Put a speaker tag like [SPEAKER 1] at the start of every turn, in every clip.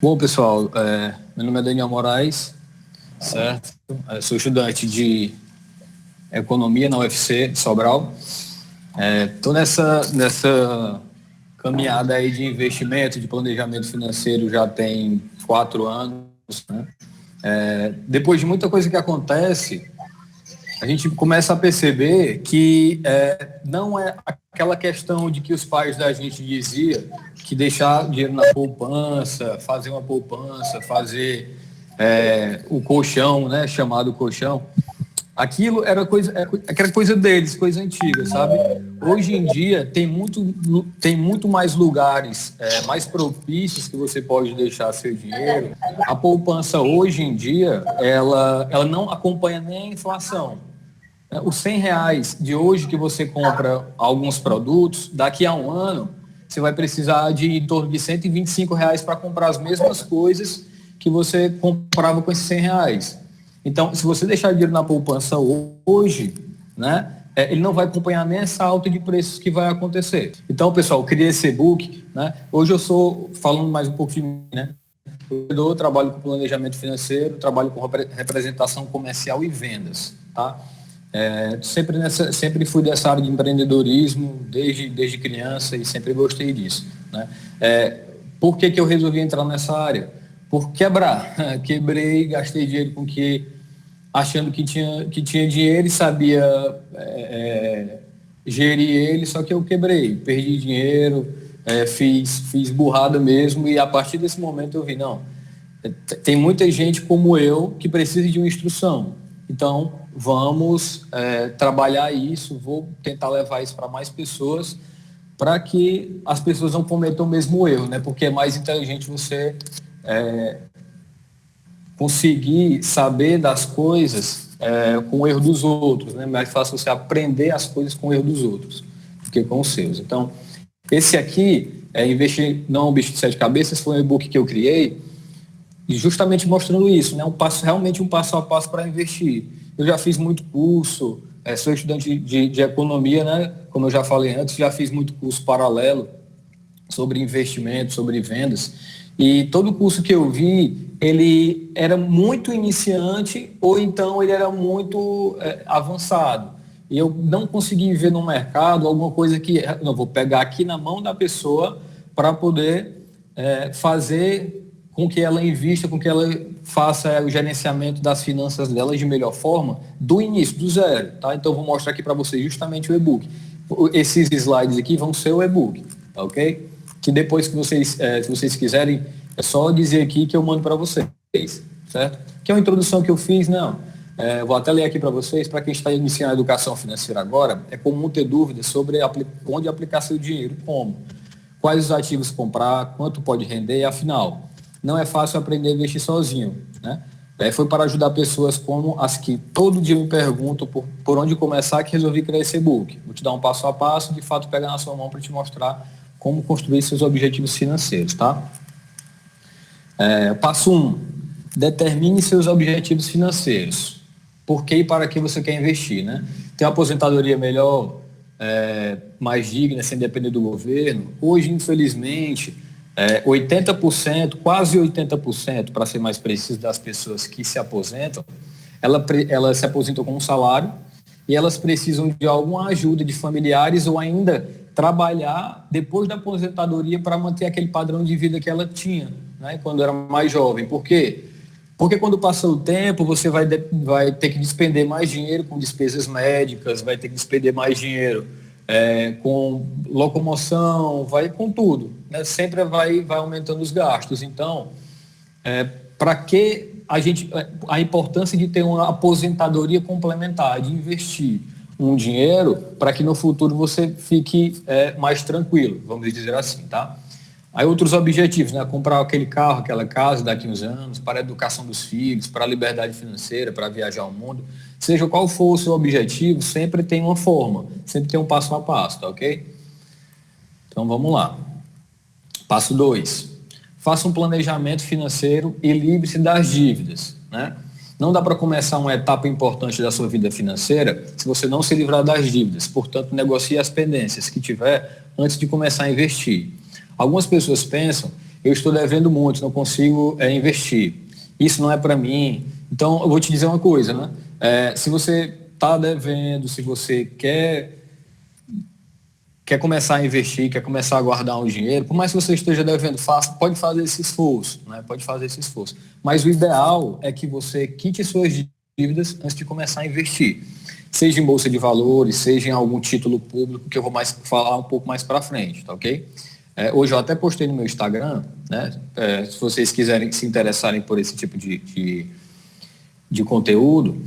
[SPEAKER 1] Bom, pessoal, meu nome é Daniel Moraes, certo? Sou estudante de Economia na UFC de Sobral. Estou nessa caminhada aí de investimento, de planejamento financeiro já tem 4 anos, né? Depois de muita coisa que acontece, a gente começa a perceber que não é aquela questão de que os pais da gente diziam que deixar dinheiro na poupança, fazer uma poupança, fazer o colchão, né, chamado colchão, aquilo era coisa deles, coisa antiga, sabe? Hoje em dia tem muito mais lugares mais propícios que você pode deixar seu dinheiro. A poupança hoje em dia, ela não acompanha nem a inflação. Os R$ 100 de hoje que você compra alguns produtos, daqui a um ano, você vai precisar de em torno de R$ 125 para comprar as mesmas coisas que você comprava com esses R$ 100. Então, se você deixar dinheiro na poupança hoje, né, ele não vai acompanhar nem essa alta de preços que vai acontecer. Então, pessoal, eu criei esse e-book, né? Hoje eu sou, falando mais um pouco de mim, né? Eu trabalho com planejamento financeiro, trabalho com representação comercial e vendas, tá? Sempre fui dessa área de empreendedorismo desde criança e sempre gostei disso, né? Por que eu resolvi entrar nessa área? Por quebrar. Quebrei, gastei dinheiro achando que tinha dinheiro e sabia gerir ele, só que eu quebrei, perdi dinheiro, fiz burrada mesmo, e a partir desse momento eu vi, não, tem muita gente como eu que precisa de uma instrução. Então, vamos trabalhar isso, vou tentar levar isso para mais pessoas, para que as pessoas não cometam o mesmo erro, né? Porque é mais inteligente você conseguir saber das coisas com o erro dos outros, né? Mais fácil você aprender as coisas com o erro dos outros do que com os seus. Então, esse aqui, Investir Não é um Bicho de Sete Cabeças, foi um e-book que eu criei, e justamente mostrando isso, né? Realmente um passo a passo para investir. Eu já fiz muito curso, sou estudante de economia, né? Como eu já falei antes, já fiz muito curso paralelo sobre investimento, sobre vendas. E todo curso que eu vi, ele era muito iniciante ou então ele era muito avançado. E eu não consegui ver no mercado alguma coisa que não vou pegar aqui na mão da pessoa para poder fazer com que ela invista, com que ela faça o gerenciamento das finanças dela de melhor forma, do início, do zero, tá? Então, eu vou mostrar aqui para vocês justamente o e-book. Esses slides aqui vão ser o e-book, tá ok? Que depois que se vocês quiserem, é só dizer aqui que eu mando para vocês, certo? Que é uma introdução que eu fiz, não. Vou até ler aqui para vocês, para quem está iniciando a educação financeira agora, é comum ter dúvidas sobre onde aplicar seu dinheiro, como, quais os ativos comprar, quanto pode render, afinal, não é fácil aprender a investir sozinho, né? Foi para ajudar pessoas como as que todo dia me perguntam por onde começar, que resolvi criar esse e-book. Vou te dar um passo a passo, de fato pegar na sua mão para te mostrar como construir seus objetivos financeiros, tá? Passo 1, determine seus objetivos financeiros. Por que e para que você quer investir, né? Ter uma aposentadoria melhor, mais digna, sem depender do governo. Hoje, infelizmente, 80%, quase 80%, para ser mais preciso, das pessoas que se aposentam, elas se aposentam com um salário e elas precisam de alguma ajuda de familiares ou ainda trabalhar depois da aposentadoria para manter aquele padrão de vida que ela tinha, né, quando era mais jovem. Por quê? Porque quando passa o tempo, você vai ter que despender mais dinheiro com despesas médicas, vai ter que despender mais dinheiro com locomoção, vai com tudo, né? Sempre vai aumentando os gastos. Então, para que a importância de ter uma aposentadoria complementar, de investir um dinheiro para que no futuro você fique mais tranquilo, vamos dizer assim, tá? Aí outros objetivos, né? Comprar aquele carro, aquela casa daqui a uns anos, para a educação dos filhos, para a liberdade financeira, para viajar ao mundo. Seja qual for o seu objetivo, sempre tem uma forma, sempre tem um passo a passo, tá ok? Então vamos lá. Passo 2. Faça um planejamento financeiro e livre-se das dívidas, né? Não dá para começar uma etapa importante da sua vida financeira se você não se livrar das dívidas. Portanto, negocie as pendências que tiver antes de começar a investir. Algumas pessoas pensam eu estou devendo muito, não consigo investir. Isso não é para mim. Então, eu vou te dizer uma coisa, né? Se você está devendo, se você quer começar a investir, quer começar a guardar um dinheiro, por mais que você esteja devendo, pode fazer esse esforço, né? Pode fazer esse esforço. Mas o ideal é que você quite suas dívidas antes de começar a investir. Seja em bolsa de valores, seja em algum título público, que eu vou falar um pouco mais para frente, tá ok? Hoje eu até postei no meu Instagram, né? Se vocês quiserem se interessarem por esse tipo de conteúdo,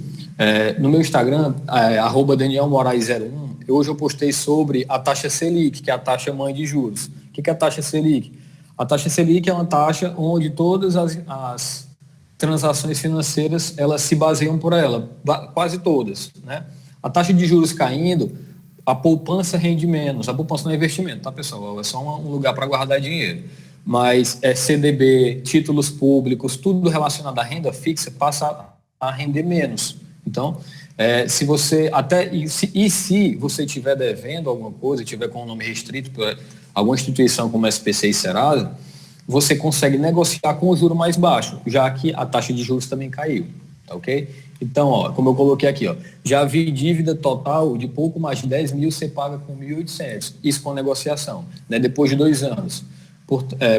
[SPEAKER 1] no meu Instagram, @DanielMoraes01, hoje eu postei sobre a taxa Selic, que é a taxa mãe de juros. O que é a taxa Selic? A taxa Selic é uma taxa onde todas as transações financeiras elas se baseiam por ela, quase todas, né? A taxa de juros caindo, a poupança rende menos. A poupança não é investimento, tá, pessoal? É só um lugar para guardar dinheiro. Mas CDB, títulos públicos, tudo relacionado à renda fixa passa a render menos. Então, se você se você estiver devendo alguma coisa, estiver com o nome restrito por alguma instituição como SPC e Serasa, você consegue negociar com o juro mais baixo, já que a taxa de juros também caiu, tá ok? Então, como eu coloquei aqui, já vi dívida total de pouco mais de 10 mil, você paga com 1.800, isso com negociação, né, depois de 2 anos.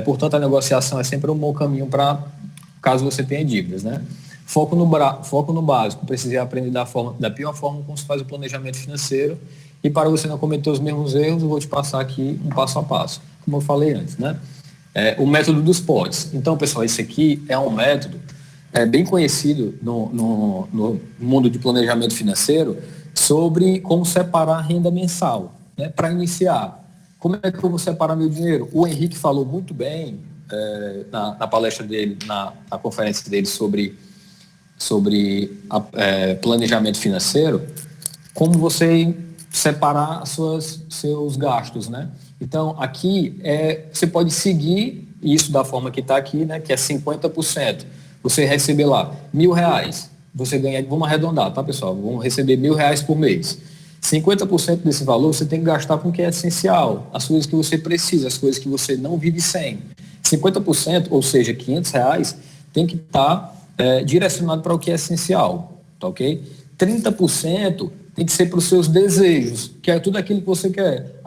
[SPEAKER 1] Portanto, a negociação é sempre um bom caminho para caso você tenha dívidas, né? Foco no básico, precisei aprender da pior forma como se faz o planejamento financeiro, e para você não cometer os mesmos erros, eu vou te passar aqui um passo a passo, como eu falei antes, né? O método dos potes. Então, pessoal, esse aqui é um método bem conhecido no mundo de planejamento financeiro sobre como separar a renda mensal, né? Para iniciar, como é que eu vou separar meu dinheiro? O Henrique falou muito bem na palestra dele, na conferência dele sobre planejamento financeiro, como você separar seus gastos, né? Então, aqui você pode seguir isso da forma que está aqui, né? Que é 50%. Você receber lá R$1.000, você ganha, vamos arredondar, tá, pessoal? Vamos receber R$1.000 por mês. 50% desse valor você tem que gastar com o que é essencial, as coisas que você precisa, as coisas que você não vive sem. 50%, ou seja, R$500, tem que estar direcionado para o que é essencial, tá ok? 30% tem que ser para os seus desejos, que é tudo aquilo que você quer.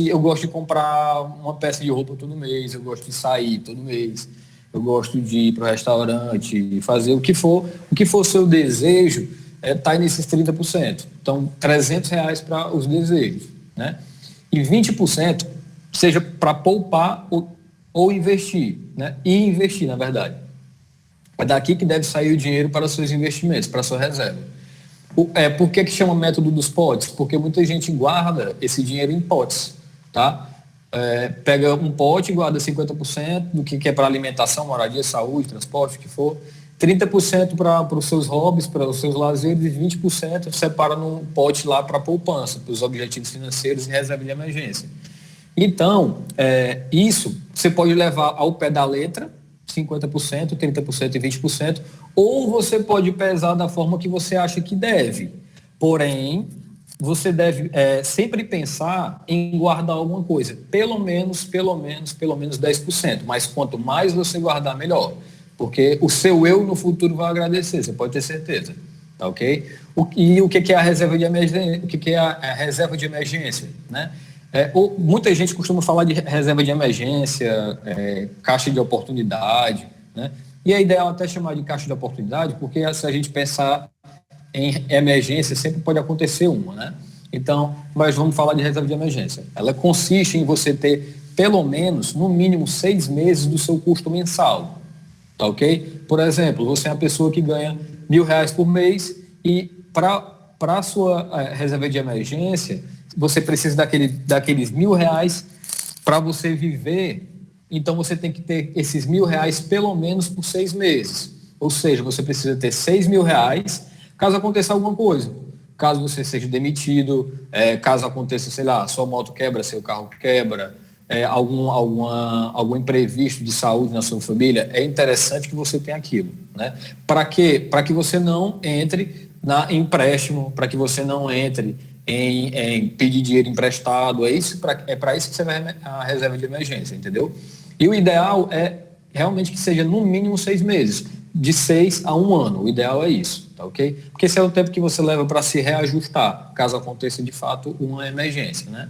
[SPEAKER 1] Eu gosto de comprar uma peça de roupa todo mês, eu gosto de sair todo mês, eu gosto de ir para o restaurante, fazer o que for o seu desejo, está nesses 30%. Então, R$300 para os desejos, né? E 20% seja para poupar ou investir, né? E investir, na verdade. É daqui que deve sair o dinheiro para os seus investimentos, para a sua reserva. Por que chama método dos potes? Porque muita gente guarda esse dinheiro em potes, tá? Pega um pote e guarda 50% do que é para alimentação, moradia, saúde, transporte, o que for. 30% para os seus hobbies, para os seus lazeres, e 20% separa num pote lá para poupança, para os objetivos financeiros e reserva de emergência. Então, isso você pode levar ao pé da letra, 50%, 30% e 20%, ou você pode pesar da forma que você acha que deve. Porém, você deve sempre pensar em guardar alguma coisa, pelo menos 10%, mas quanto mais você guardar, melhor, porque o seu eu no futuro vai agradecer, você pode ter certeza, tá ok? E o que é a reserva de emergência? O que é a reserva de emergência, né? Muita gente costuma falar de reserva de emergência, caixa de oportunidade, né? E é ideal até chamar de caixa de oportunidade, porque se a gente pensar em emergência, sempre pode acontecer uma, né? Então, mas vamos falar de reserva de emergência. Ela consiste em você ter, pelo menos, no mínimo 6 meses do seu custo mensal, tá ok? Por exemplo, você é uma pessoa que ganha R$1.000 por mês e para a sua reserva de emergência, você precisa daqueles R$1.000 para você viver. Então, você tem que ter esses R$1.000 pelo menos por 6 meses. Ou seja, você precisa ter R$6.000 caso aconteça alguma coisa. Caso você seja demitido, caso aconteça, sei lá, sua moto quebra, seu carro quebra, algum imprevisto de saúde na sua família, é interessante que você tenha aquilo, né? Para quê? Para que você não entre em empréstimo, para que você não entre em pedir dinheiro emprestado. É para isso que você vai a reserva de emergência, entendeu? E o ideal é realmente que seja no mínimo 6 meses, de 6 a 1 ano. O ideal é isso, tá ok? Porque esse é o tempo que você leva para se reajustar, caso aconteça de fato uma emergência, né?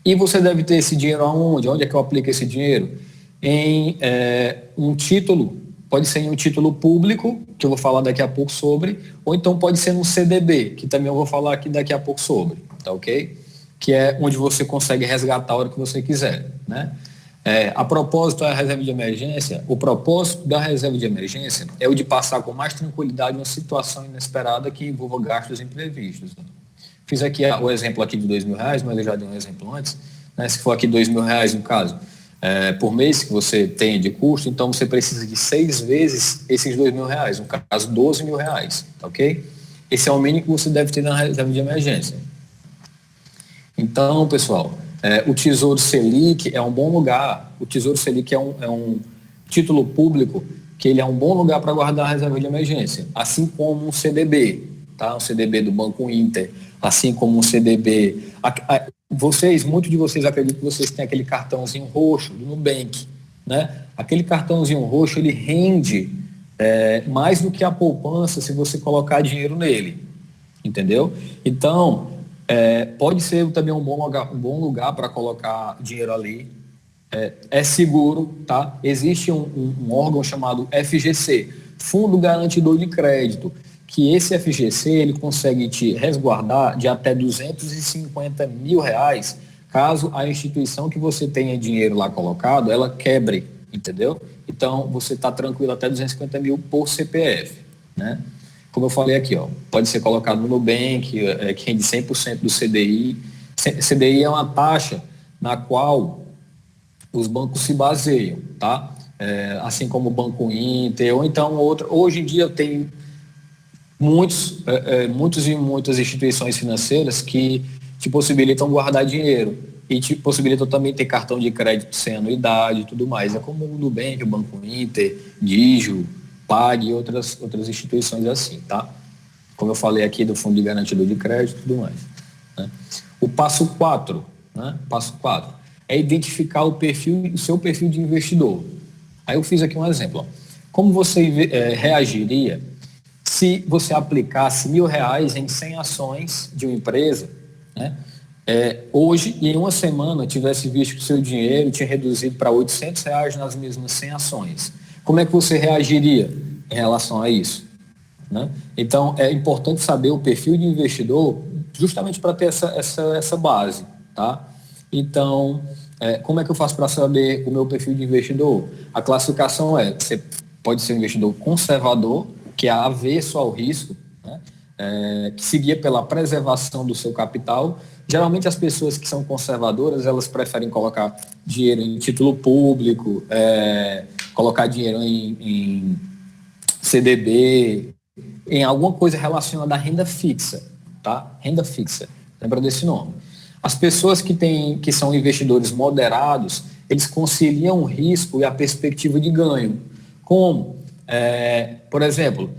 [SPEAKER 1] E você deve ter esse dinheiro aonde? Onde é que eu aplico esse dinheiro? Em um título, pode ser em um título público, que eu vou falar daqui a pouco sobre, ou então pode ser no CDB, que também eu vou falar aqui daqui a pouco sobre, tá ok? Que é onde você consegue resgatar a hora que você quiser, né? A propósito da reserva de emergência, o propósito da reserva de emergência é o de passar com mais tranquilidade uma situação inesperada que envolva gastos imprevistos. Fiz aqui o exemplo aqui de R$ 2.000, mas eu já dei um exemplo antes, né? Se for aqui R$ 2.000 no caso, por mês que você tenha de custo, então você precisa de 6 vezes esses R$ 2.000, no caso R$ 12.000, tá ok? Esse é o mínimo que você deve ter na reserva de emergência. Então, pessoal, o Tesouro Selic é um bom lugar. O Tesouro Selic é um título público que ele é um bom lugar para guardar a reserva de emergência, assim como um CDB, tá? Um CDB do Banco Inter, assim como um CDB. Muitos de vocês acreditam que vocês têm aquele cartãozinho roxo do Nubank, né? Aquele cartãozinho roxo, ele rende mais do que a poupança se você colocar dinheiro nele, entendeu? Então, pode ser também um bom lugar para colocar dinheiro ali. É seguro, tá? Existe um órgão chamado FGC, Fundo Garantidor de Crédito, que esse FGC ele consegue te resguardar de até R$ 250 mil, caso a instituição que você tenha dinheiro lá colocado, ela quebre, entendeu? Então, você está tranquilo até 250 mil por CPF, né? Como eu falei aqui, ó, pode ser colocado no Nubank, que rende 100% do CDI. CDI é uma taxa na qual os bancos se baseiam, tá? Assim como o Banco Inter, ou então outro. Hoje em dia tem muitas instituições financeiras que te possibilitam guardar dinheiro e te possibilitam também ter cartão de crédito sem anuidade e tudo mais. É como o Nubank, o Banco Inter, Digio, Pag e outras instituições assim, tá? Como eu falei aqui do Fundo de Garantidor de Crédito e tudo mais, né? O passo 4, né? Passo 4 é identificar o seu perfil de investidor. Aí eu fiz aqui um exemplo. Ó. Como você reagiria se você aplicasse R$ 1.000 em 100 ações de uma empresa, né? Hoje, em uma semana, tivesse visto que o seu dinheiro tinha reduzido para R$ 800 nas mesmas 100 ações. Como é que você reagiria em relação a isso, né? Então, é importante saber o perfil de investidor justamente para ter essa base, tá? Então, como é que eu faço para saber o meu perfil de investidor? A classificação você pode ser um investidor conservador, que é avesso ao risco, né? Que se guia pela preservação do seu capital. Geralmente as pessoas que são conservadoras, elas preferem colocar dinheiro em título público, colocar dinheiro em CDB, em alguma coisa relacionada à renda fixa, tá? Renda fixa, lembra desse nome. As pessoas que são investidores moderados, eles conciliam o risco e a perspectiva de ganho. Como? Por exemplo,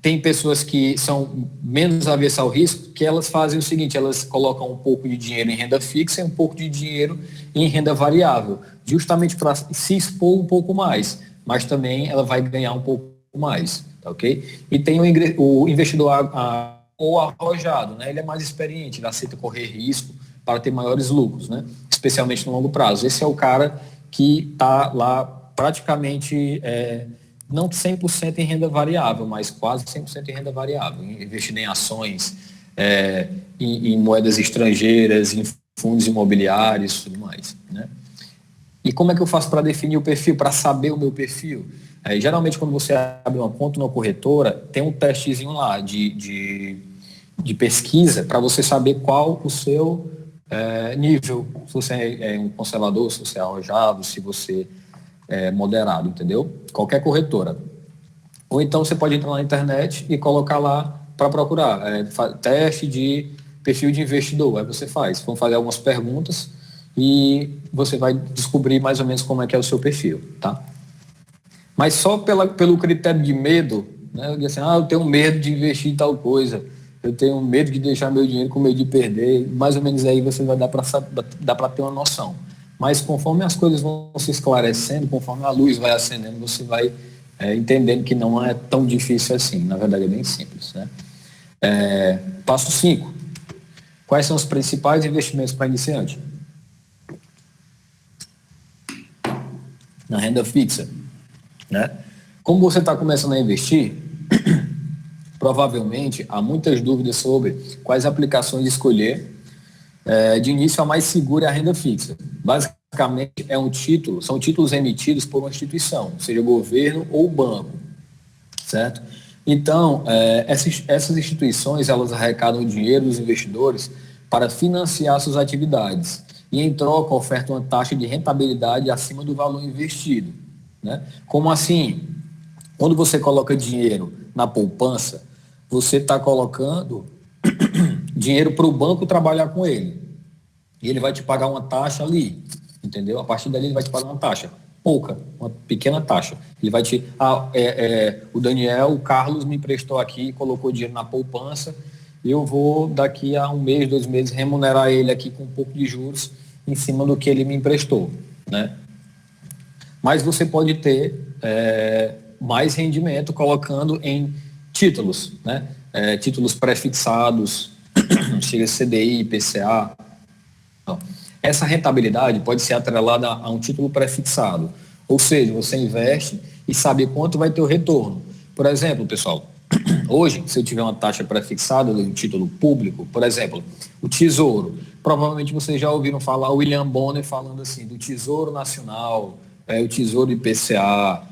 [SPEAKER 1] tem pessoas que são menos avessas ao risco, que elas fazem o seguinte, elas colocam um pouco de dinheiro em renda fixa e um pouco de dinheiro em renda variável, justamente para se expor um pouco mais, mas também ela vai ganhar um pouco mais, tá ok? E tem o investidor ou arrojado, né? Ele é mais experiente, ele aceita correr risco para ter maiores lucros, né? Especialmente no longo prazo. Esse é o cara que está lá praticamente... não 100% em renda variável, mas quase 100% em renda variável, investindo em ações, em moedas estrangeiras, em fundos imobiliários e tudo mais, né? E como é que eu faço para definir o perfil, para saber o meu perfil? Geralmente, quando você abre uma conta numa corretora, tem um testezinho lá de pesquisa para você saber qual o seu nível, se você é um conservador, se você é arrojado, se você moderado, entendeu? Qualquer corretora. Ou então você pode entrar na internet e colocar lá para procurar teste de perfil de investidor. Aí você vão fazer algumas perguntas e você vai descobrir mais ou menos como é que é o seu perfil, tá? Mas só pelo critério de medo, né? Eu digo assim, eu tenho medo de investir em tal coisa, eu tenho medo de deixar meu dinheiro com medo de perder, mais ou menos aí você vai dar para ter uma noção. mas conforme as coisas vão se esclarecendo, conforme a luz vai acendendo, você vai entendendo que não é tão difícil assim. Na verdade, é bem simples, né? Passo 5. Quais são os principais investimentos para iniciante? Na renda fixa, né? Como você está começando a investir, provavelmente há muitas dúvidas sobre quais aplicações escolher. De início, a mais segura é a renda fixa. Basicamente, são títulos emitidos por uma instituição, seja governo ou banco, certo? Então, essas instituições, elas arrecadam dinheiro dos investidores para financiar suas atividades e, em troca, ofertam uma taxa de rentabilidade acima do valor investido, né? Como assim? Quando você coloca dinheiro na poupança, você está colocando dinheiro para o banco trabalhar com ele. E ele vai te pagar uma taxa ali, entendeu? A partir dali ele vai te pagar uma taxa, pouca, uma pequena taxa. Ele vai te... o Carlos me emprestou aqui, colocou dinheiro na poupança, eu vou daqui a 1 mês, 2 meses, remunerar ele aqui com um pouco de juros em cima do que ele me emprestou, né? Mas você pode ter mais rendimento colocando em títulos, né? Títulos pré-fixados, chega CDI, IPCA. Então, essa rentabilidade pode ser atrelada a um título pré-fixado, ou seja, você investe e sabe quanto vai ter o retorno. Por exemplo, pessoal, hoje, se eu tiver uma taxa pré-fixada de um título público, por exemplo, o Tesouro, provavelmente vocês já ouviram falar o William Bonner falando assim, do Tesouro Nacional, o Tesouro IPCA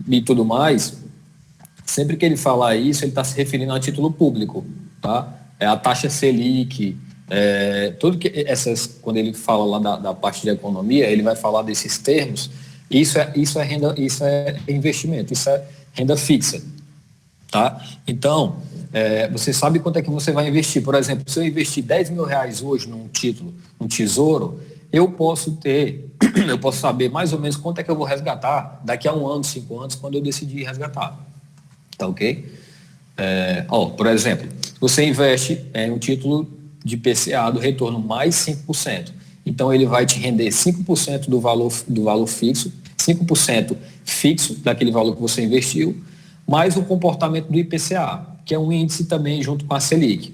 [SPEAKER 1] e tudo mais. Sempre que ele falar isso, ele está se referindo a título público, tá? A taxa Selic, quando ele fala lá da parte de economia, ele vai falar desses termos. Isso é renda, isso é investimento, isso é renda fixa, tá? Então, você sabe quanto é que você vai investir. Por exemplo, se eu investir R$ 10.000 hoje num título, num tesouro, eu posso saber mais ou menos quanto é que eu vou resgatar daqui a 1 ano, 5 anos, quando eu decidir resgatar. Tá ok? Por exemplo, você investe em um título de PCA do retorno mais 5%. Então, ele vai te render 5% do valor fixo, 5% fixo daquele valor que você investiu, mais o comportamento do IPCA, que é um índice também junto com a Selic,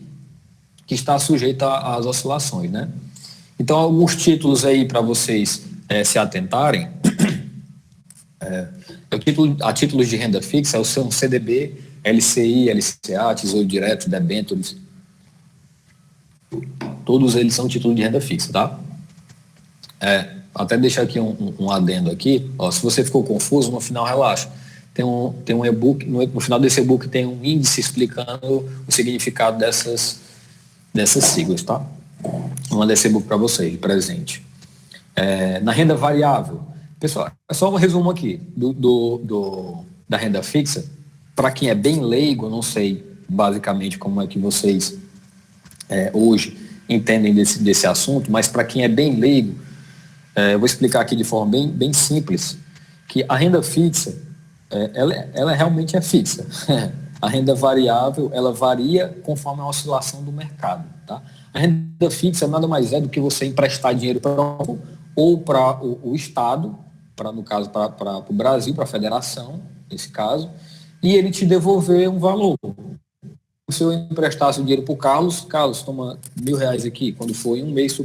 [SPEAKER 1] que está sujeito às oscilações, né? Então, alguns títulos aí para vocês se atentarem. A títulos de renda fixa são CDB, LCI, LCA, Tesouro Direto, debêntures. Todos eles são títulos de renda fixa, tá? Até deixar aqui um adendo aqui. Se você ficou confuso, no final relaxa. Tem um e-book, no final desse e-book tem um índice explicando o significado dessas siglas, tá? Vou mandar esse e-book para vocês, de presente. Na renda variável, pessoal, é só um resumo aqui da renda fixa. Para quem é bem leigo, eu não sei basicamente como é que vocês hoje entendem desse assunto, mas para quem é bem leigo, eu vou explicar aqui de forma bem simples, que a renda fixa, ela realmente é fixa. A renda variável, ela varia conforme a oscilação do mercado, tá? A renda fixa nada mais é do que você emprestar dinheiro para ou para o Estado, no caso para o Brasil, para a federação, nesse caso, e ele te devolver um valor. Se eu emprestasse o dinheiro para o Carlos, toma R$ 1.000 aqui, quando for em 1 mês,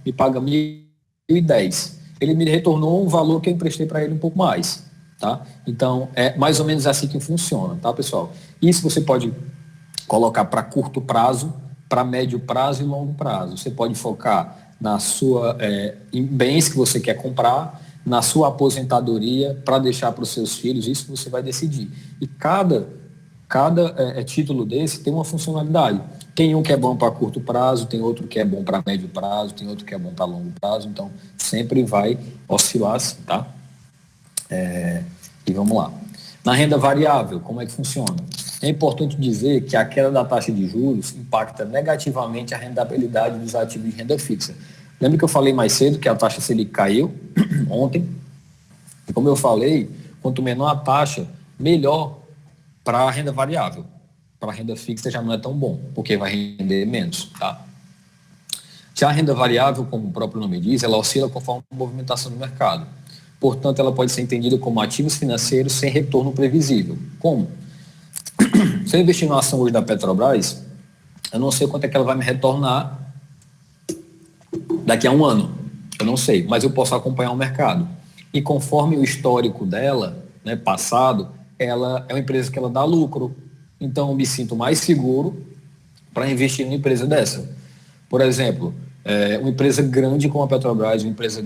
[SPEAKER 1] me paga 1.010. Ele me retornou um valor que eu emprestei para ele um pouco mais, tá? Então, é mais ou menos assim que funciona, tá, pessoal? Isso você pode colocar para curto prazo, para médio prazo e longo prazo. Você pode focar em bens que você quer comprar, na sua aposentadoria, para deixar para os seus filhos, isso você vai decidir. E cada título desse tem uma funcionalidade. Tem um que é bom para curto prazo, tem outro que é bom para médio prazo, tem outro que é bom para longo prazo, então sempre vai oscilar assim, tá? E vamos lá. Na renda variável, como é que funciona? É importante dizer que a queda da taxa de juros impacta negativamente a rentabilidade dos ativos de renda fixa. Lembra que eu falei mais cedo que a taxa Selic caiu ontem? E como eu falei, quanto menor a taxa, melhor para a renda variável. Para a renda fixa já não é tão bom, porque vai render menos, tá? Já a renda variável, como o próprio nome diz, ela oscila conforme a movimentação do mercado. Portanto, ela pode ser entendida como ativos financeiros sem retorno previsível. Como? Se eu investir numa ação hoje da Petrobras, eu não sei quanto é que ela vai me retornar daqui a um ano. Eu não sei, mas eu posso acompanhar o mercado. E conforme o histórico dela, né, passado, ela é uma empresa que ela dá lucro. Então, eu me sinto mais seguro para investir numa empresa dessa. Por exemplo, uma empresa grande como a Petrobras, uma empresa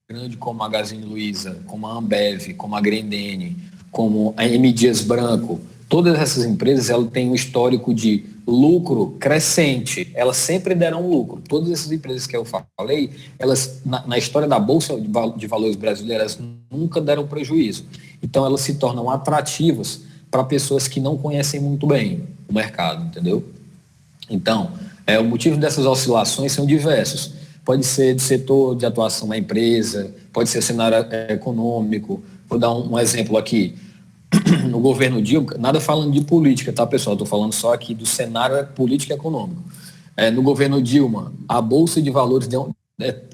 [SPEAKER 1] grande como a Magazine Luiza, como a Ambev, como a Grendene, como a M. Dias Branco, todas essas empresas elas têm um histórico de lucro crescente, elas sempre deram lucro. Todas essas empresas que eu falei, elas na história da Bolsa de Valores brasileira, elas nunca deram prejuízo. Então, elas se tornam atrativas para pessoas que não conhecem muito bem o mercado, entendeu? Então, o motivo dessas oscilações são diversos. Pode ser de setor de atuação da empresa, pode ser cenário econômico. Vou dar um exemplo aqui. No governo Dilma, nada falando de política, tá, pessoal? Estou falando só aqui do cenário político e econômico. No governo Dilma, a Bolsa de Valores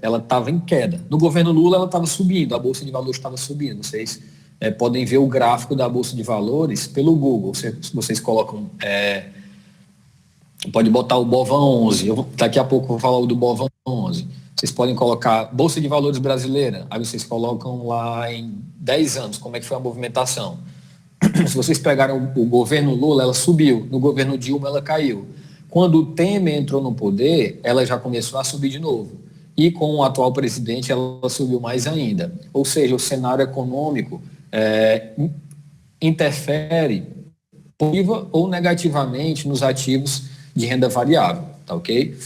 [SPEAKER 1] ela estava em queda. No governo Lula, ela estava subindo, a Bolsa de Valores estava subindo. Vocês podem ver o gráfico da Bolsa de Valores pelo Google. Vocês colocam... pode botar o Bovan 11, daqui a pouco eu vou falar do Bovan 11. Vocês podem colocar Bolsa de Valores brasileira, aí vocês colocam lá em 10 anos, como é que foi a movimentação. Se vocês pegaram o governo Lula, ela subiu, no governo Dilma ela caiu. Quando o Temer entrou no poder, ela já começou a subir de novo. E com o atual presidente, ela subiu mais ainda. Ou seja, o cenário econômico interfere positiva ou negativamente nos ativos de renda variável, tá ok?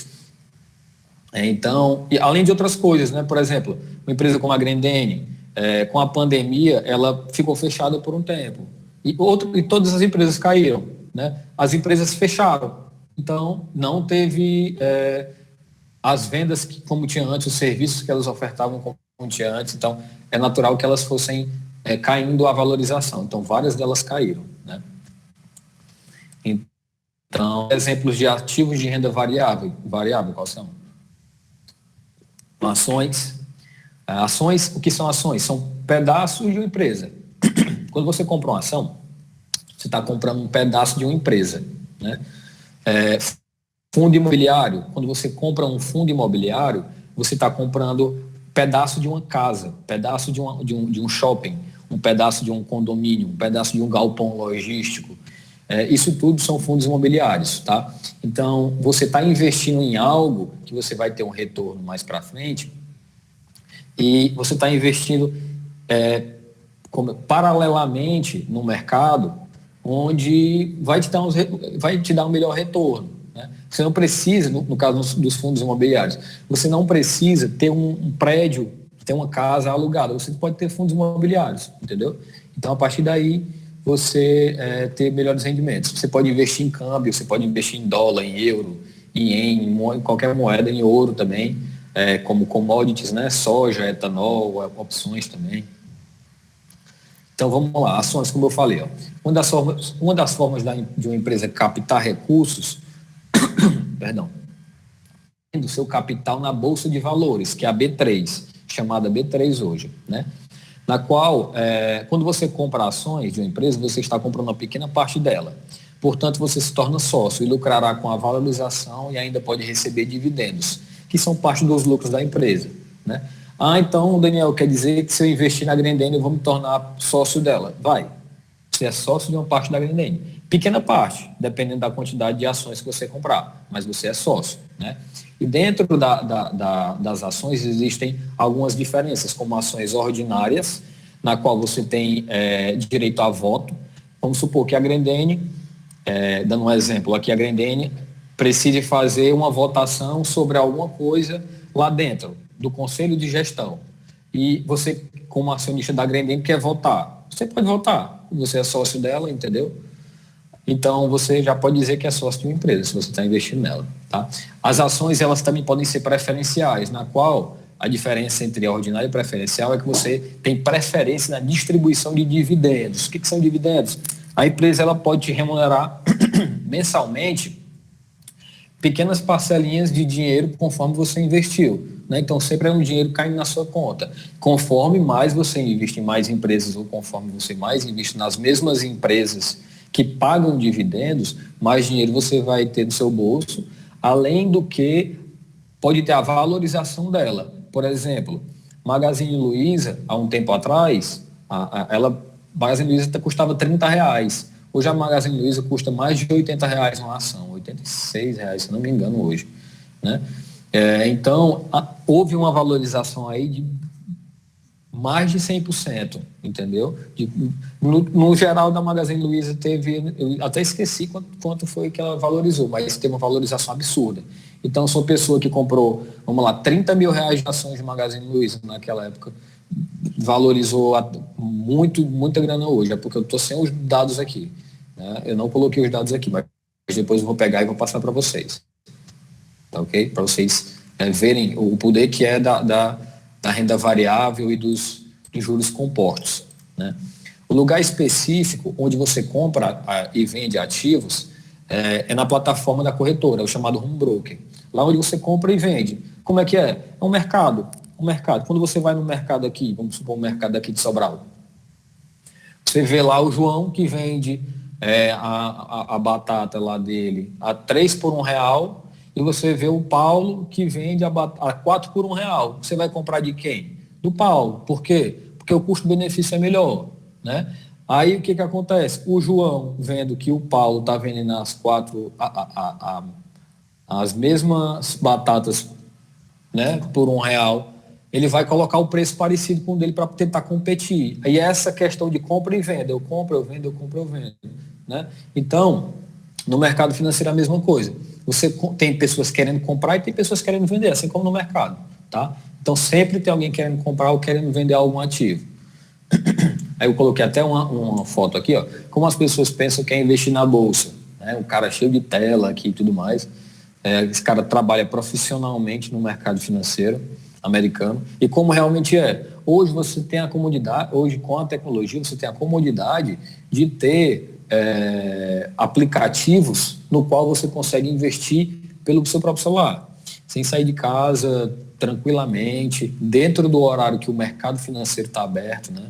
[SPEAKER 1] Então, e além de outras coisas, né? Por exemplo, uma empresa como a Grendene, com a pandemia, ela ficou fechada por um tempo. E todas as empresas caíram, né? As empresas fecharam. Então, não teve as vendas como tinha antes, os serviços que elas ofertavam como tinha antes. Então, é natural que elas fossem caindo a valorização. Então, várias delas caíram, né? Então, exemplos de ativos de renda variável quais são? Ações. Ações, o que são ações? São pedaços de uma empresa. Quando você compra uma ação, você está comprando um pedaço de uma empresa, né? Fundo imobiliário, quando você compra um fundo imobiliário, você está comprando pedaço de uma casa, pedaço de um shopping, um pedaço de um condomínio, um pedaço de um galpão logístico. Isso tudo são fundos imobiliários, tá? Então, você está investindo em algo que você vai ter um retorno mais para frente e você está investindo paralelamente no mercado onde vai te dar um melhor retorno, né? Você não precisa, no caso dos fundos imobiliários, você não precisa ter um prédio, ter uma casa alugada, você pode ter fundos imobiliários, entendeu? Então, a partir daí, você ter melhores rendimentos. Você pode investir em câmbio, você pode investir em dólar, em euro, em qualquer moeda, em ouro também, como commodities, né? Soja, etanol, opções também. Então, vamos lá, ações, como eu falei. Uma das formas de uma empresa captar recursos, perdão, do seu capital na Bolsa de Valores, que é a B3, chamada B3 hoje, né? Na qual, quando você compra ações de uma empresa, você está comprando uma pequena parte dela. Portanto, você se torna sócio e lucrará com a valorização e ainda pode receber dividendos, que são parte dos lucros da empresa, né? Então, Daniel, quer dizer que se eu investir na Grendene, eu vou me tornar sócio dela? Vai. Você é sócio de uma parte da Grendene. Pequena parte, dependendo da quantidade de ações que você comprar, mas você é sócio, né? E dentro das ações existem algumas diferenças, como ações ordinárias, na qual você tem direito a voto. Vamos supor que a Grendene, dando um exemplo aqui, a Grendene precise fazer uma votação sobre alguma coisa lá dentro do Conselho de Gestão. E você, como acionista da Grendene, quer votar. Você pode votar, você é sócio dela, entendeu? Então, você já pode dizer que é sócio de uma empresa, se você está investindo nela, tá? As ações, elas também podem ser preferenciais, na qual a diferença entre ordinária e preferencial é que você tem preferência na distribuição de dividendos. O que são dividendos? A empresa ela pode te remunerar mensalmente pequenas parcelinhas de dinheiro conforme você investiu, né? Então sempre é um dinheiro caindo na sua conta. Conforme mais você investe em mais empresas ou conforme você mais investe nas mesmas empresas que pagam dividendos, mais dinheiro você vai ter no seu bolso, além do que pode ter a valorização dela. Por exemplo, Magazine Luiza, há um tempo atrás, Magazine Luiza custava R$ 30. Hoje a Magazine Luiza custa mais de R$ 80 uma ação, R$ 86, se não me engano, hoje. Né? Então, houve uma valorização aí de mais de 100%, entendeu? No geral da Magazine Luiza teve, eu até esqueci quanto foi que ela valorizou, mas teve uma valorização absurda. Então, sou pessoa que comprou, vamos lá, R$ 30 mil de ações de Magazine Luiza naquela época, valorizou muita grana hoje, é porque eu estou sem os dados aqui. Né? Eu não coloquei os dados aqui, mas depois eu vou pegar e vou passar para vocês. Tá ok? Para vocês verem o poder que é da renda variável e dos juros compostos. Né? O lugar específico onde você compra e vende ativos é na plataforma da corretora, o chamado home broker. Lá onde você compra e vende. Como é que é? É um mercado. Quando você vai no mercado aqui, vamos supor o mercado aqui de Sobral, você vê lá o João que vende a batata lá dele a 3 por R$ 1, e você vê o Paulo que vende a 4 por R$ 1. Você vai comprar de quem? Do Paulo. Por quê? Porque o custo-benefício é melhor. Né? Aí o que acontece? O João, vendo que o Paulo está vendendo as mesmas batatas, né, por R$ 1, ele vai colocar o preço parecido com o dele para tentar competir. Aí essa questão de compra e venda, eu compro, eu vendo, eu compro, eu vendo. Né? Então, no mercado financeiro é a mesma coisa. Você tem pessoas querendo comprar e tem pessoas querendo vender, assim como no mercado. Tá? Então, sempre tem alguém querendo comprar ou querendo vender algum ativo. Aí eu coloquei até uma foto aqui, ó, como as pessoas pensam que é investir na bolsa. Né? O cara cheio de tela aqui e tudo mais. Esse cara trabalha profissionalmente no mercado financeiro americano. E como realmente é. Hoje você tem a comodidade, hoje com a tecnologia, você tem a comodidade de ter aplicativos no qual você consegue investir pelo seu próprio celular, sem sair de casa, tranquilamente, dentro do horário que o mercado financeiro está aberto. Né?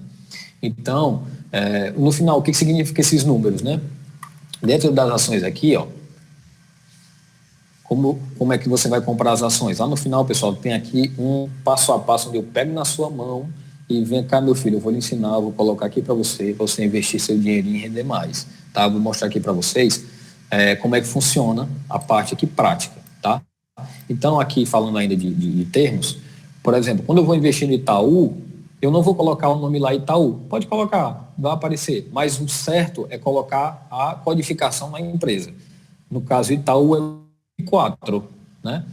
[SPEAKER 1] Então, no final, o que significa esses números? Né? Dentro das ações aqui, ó, como é que você vai comprar as ações? Lá no final, pessoal, tem aqui um passo a passo onde eu pego na sua mão e vem cá, meu filho, eu vou lhe ensinar, eu vou colocar aqui para você investir seu dinheirinho e render mais. Tá? Vou mostrar aqui para vocês como é que funciona a parte aqui prática. Tá? Então, aqui falando ainda de termos, por exemplo, quando eu vou investir no Itaú, eu não vou colocar o nome lá Itaú. Pode colocar, vai aparecer. Mas o certo é colocar a codificação na empresa. No caso, Itaú é 4, né?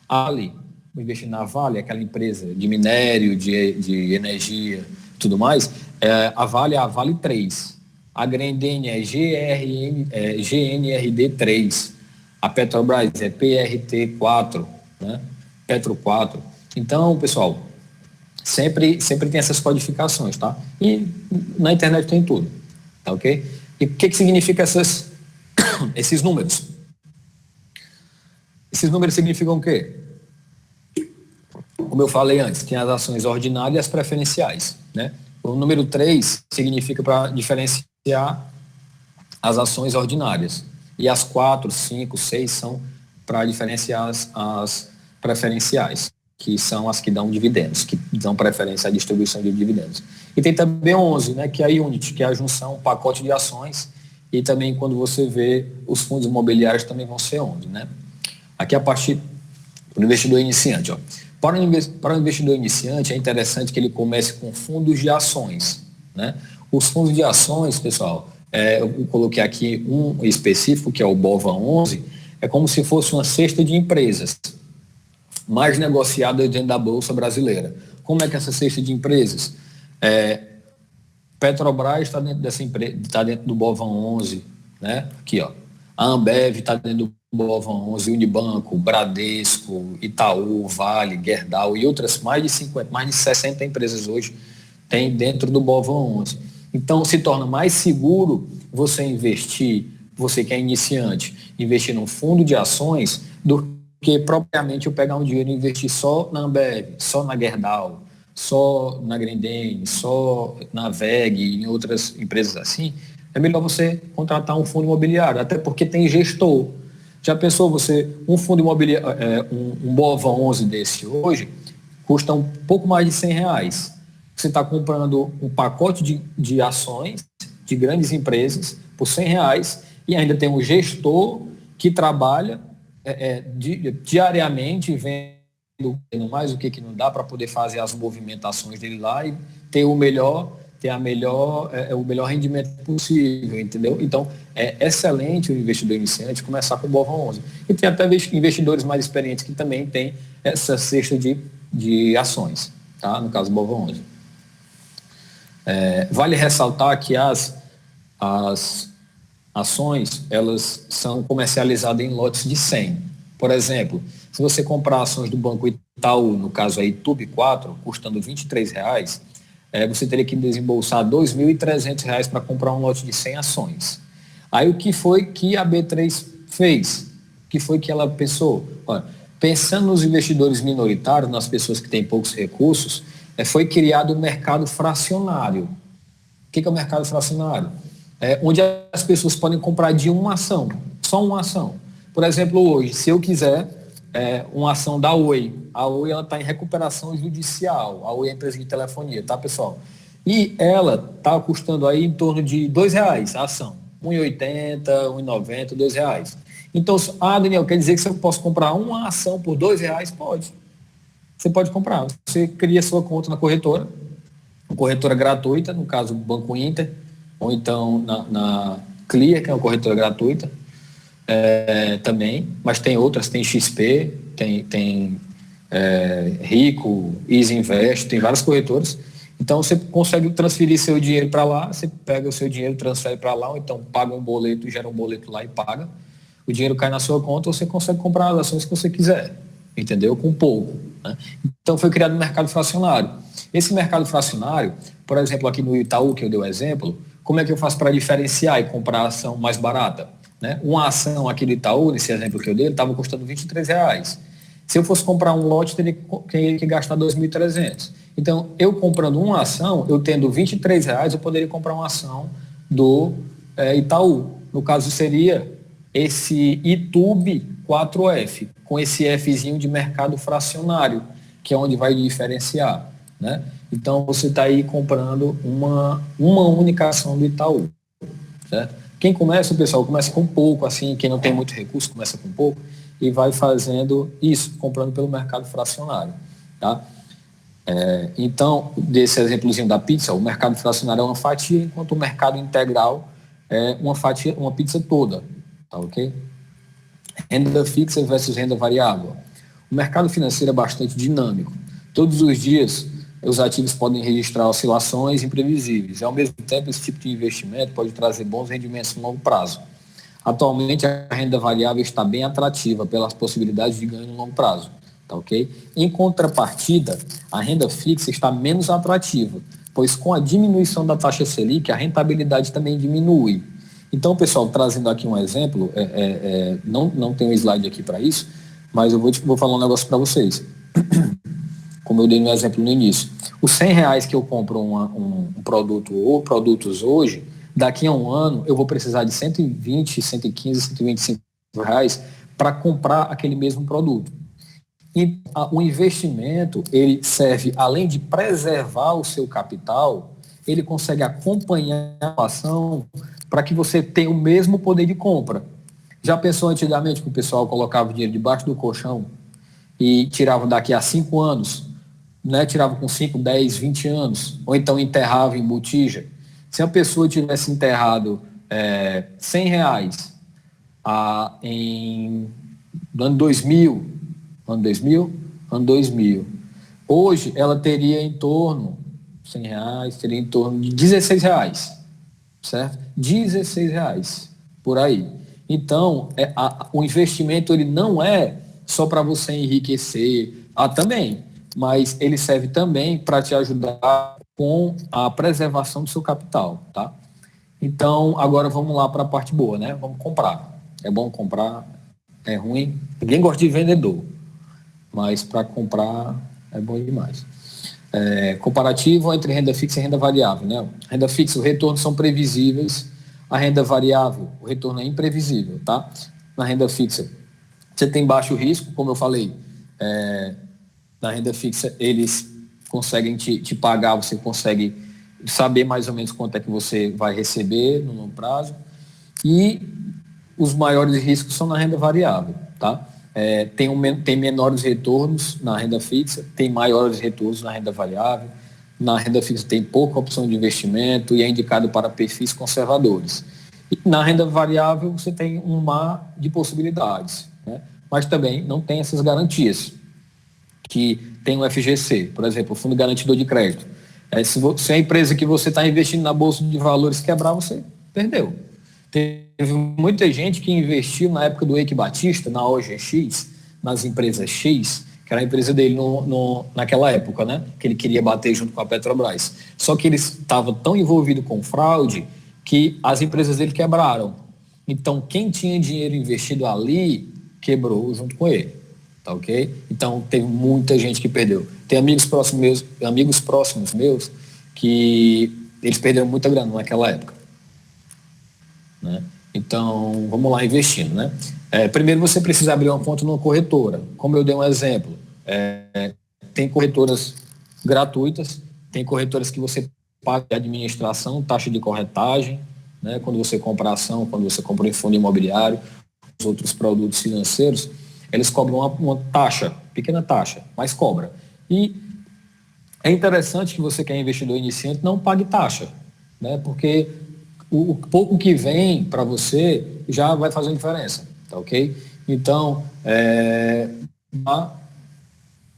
[SPEAKER 1] Ali, investir na Vale, aquela empresa de minério, de energia, tudo mais, a Vale é a Vale 3. A Grendene é GNRD 3. A Petrobras é PRT 4, né? Petro 4. Então, pessoal, sempre tem essas codificações, tá? E na internet tem tudo, tá ok? E o que significa esses números? Esses números significam o quê? Como eu falei antes, tem as ações ordinárias e as preferenciais. Né? O número 3 significa para diferenciar as ações ordinárias. E as 4, 5, 6 são para diferenciar as preferenciais, que são as que dão dividendos, que dão preferência à distribuição de dividendos. E tem também 11, né, que é a Unity, que é a junção, um pacote de ações, e também quando você vê os fundos imobiliários também vão ser 11, né? Aqui a partir do investidor iniciante. Ó. Para o investidor iniciante, é interessante que ele comece com fundos de ações. Né? Os fundos de ações, pessoal, eu coloquei aqui um específico, que é o BOVA11, é como se fosse uma cesta de empresas mais negociadas dentro da Bolsa Brasileira. Como é que essa cesta de empresas? Petrobras está dentro dessa empresa, está dentro do BOVA11, né? Aqui, ó. A Ambev está dentro do BOVA11, Unibanco, Bradesco, Itaú, Vale, Gerdau e outras mais de 60 empresas hoje tem dentro do BOVA11. Então, se torna mais seguro você investir você que é iniciante, investir num fundo de ações do que propriamente eu pegar um dinheiro e investir só na Ambev, só na Gerdau, só na Grendene, só na VEG e em outras empresas assim. É melhor você contratar um fundo imobiliário, até porque tem gestor. Já pensou você, um fundo imobiliário, um BOVA 11 desse hoje, custa um pouco mais de R$ 100. Você está comprando um pacote de ações de grandes empresas por R$ 100 e ainda tem um gestor que trabalha diariamente vendo mais o que não dá para poder fazer as movimentações dele lá e ter o melhor rendimento possível, entendeu? Então, é excelente o investidor iniciante começar com o BOVA 11. E tem até investidores mais experientes que também têm essa cesta de ações, tá? No caso do BOVA 11. Vale ressaltar que as ações, elas são comercializadas em lotes de 100. Por exemplo, se você comprar ações do Banco Itaú, no caso aí TUB4, custando R$ 23, você teria que desembolsar R$ 2.300 para comprar um lote de 100 ações. Aí o que foi que a B3 fez? O que foi que ela pensou? Olha, pensando nos investidores minoritários, nas pessoas que têm poucos recursos, foi criado o mercado fracionário. O que é o mercado fracionário? Onde as pessoas podem comprar de uma ação, só uma ação. Por exemplo, hoje, se eu quiser uma ação da Oi, a Oi está em recuperação judicial, a Oi é a empresa de telefonia, tá, pessoal? E ela está custando aí em torno de R$ 2 a ação, R$ 1,80, R$ 1,90, R$ 2. Então, Daniel, quer dizer que eu posso comprar uma ação por R$ 2? Pode. Você pode comprar. Você cria sua conta na corretora, uma corretora gratuita, no caso, Banco Inter, ou então na Clear, que é uma corretora gratuita, também, mas tem outras, tem XP, tem Rico, Easy Invest, tem várias corretoras. Então você consegue transferir seu dinheiro para lá, você pega o seu dinheiro, transfere para lá, ou então paga um boleto, gera um boleto lá e paga. O dinheiro cai na sua conta, você consegue comprar as ações que você quiser, entendeu? Com pouco, né? Então foi criado o mercado fracionário. Esse mercado fracionário, por exemplo, aqui no Itaú, que eu dei o exemplo, como é que eu faço para diferenciar e comprar a ação mais barata? Né? Uma ação aqui do Itaú, nesse exemplo que eu dei, estava custando R$ 23. Se eu fosse comprar um lote, teria que gastar 2.300. Então, eu comprando uma ação, eu tendo R$ 23, eu poderia comprar uma ação do Itaú. No caso, seria esse ITUB 4F, com esse Fzinho de mercado fracionário, que é onde vai diferenciar, né? Então, você está aí comprando uma única ação do Itaú, certo? Quem começa, pessoal, começa com pouco, assim, quem não tem muito recurso, começa com pouco e vai fazendo isso, comprando pelo mercado fracionário, tá? Então, desse exemplozinho da pizza, o mercado fracionário é uma fatia, enquanto o mercado integral é uma fatia, uma pizza toda, tá ok? Renda fixa versus renda variável. O mercado financeiro é bastante dinâmico. Todos os dias, os ativos podem registrar oscilações imprevisíveis. E, ao mesmo tempo, esse tipo de investimento pode trazer bons rendimentos no longo prazo. Atualmente, a renda variável está bem atrativa pelas possibilidades de ganho no longo prazo. Tá ok? Em contrapartida, a renda fixa está menos atrativa, pois com a diminuição da taxa Selic, a rentabilidade também diminui. Então, pessoal, trazendo aqui um exemplo, não tem um slide aqui para isso, mas eu vou falar um negócio para vocês. Como eu dei no exemplo no início. Os R$ 100 que eu compro um produto ou produtos hoje, daqui a um ano eu vou precisar de 120, 115, 125 reais para comprar aquele mesmo produto. E o investimento, ele serve, além de preservar o seu capital, ele consegue acompanhar a inflação para que você tenha o mesmo poder de compra. Já pensou antigamente que o pessoal colocava o dinheiro debaixo do colchão e tirava daqui a 5 anos, né? Tirava com 5, 10, 20 anos, ou então enterrava em botija? Se a pessoa tivesse enterrado R$ 100 no ano 2000, ano 2000. Hoje, ela teria em torno, R$ 100, teria em torno de R$ 16, certo? R$ 16, por aí. Então, o investimento, ele não é só para você enriquecer, também, mas ele serve também para te ajudar com a preservação do seu capital, tá? Então, agora vamos lá para a parte boa, né? Vamos comprar. É bom comprar, é ruim. Ninguém gosta de vendedor, mas para comprar é bom demais. Comparativo entre renda fixa e renda variável, né? Renda fixa, os retornos são previsíveis. A renda variável, o retorno é imprevisível, tá? Na renda fixa, você tem baixo risco, como eu falei. Na renda fixa, eles conseguem te pagar, você consegue saber mais ou menos quanto é que você vai receber no longo prazo. E os maiores riscos são na renda variável, tá? Tem menores retornos na renda fixa, tem maiores retornos na renda variável. Na renda fixa tem pouca opção de investimento e é indicado para perfis conservadores. E na renda variável você tem um mar de possibilidades, né? Mas também não tem essas garantias que tem o FGC, por exemplo, o Fundo Garantidor de Crédito. Se a empresa que você está investindo na Bolsa de Valores quebrar, você perdeu. Teve muita gente que investiu na época do Eike Batista, na OGX, nas empresas X, que era a empresa dele naquela época, né? Que ele queria bater junto com a Petrobras. Só que ele estava tão envolvido com fraude que as empresas dele quebraram. Então, quem tinha dinheiro investido ali, quebrou junto com ele. Tá ok? Então, teve muita gente que perdeu. Tem amigos próximos meus que eles perderam muita grana naquela época, né? Então, vamos lá investindo, né? Primeiro, você precisa abrir uma conta numa corretora. Como eu dei um exemplo, tem corretoras gratuitas, tem corretoras que você paga de administração, taxa de corretagem, né? Quando você compra ação, quando você compra um fundo imobiliário, os outros produtos financeiros, eles cobram uma taxa, pequena taxa, mas cobra. E é interessante que você, que é investidor iniciante, não pague taxa, né? Porque o pouco que vem para você já vai fazer diferença, tá ok? Então,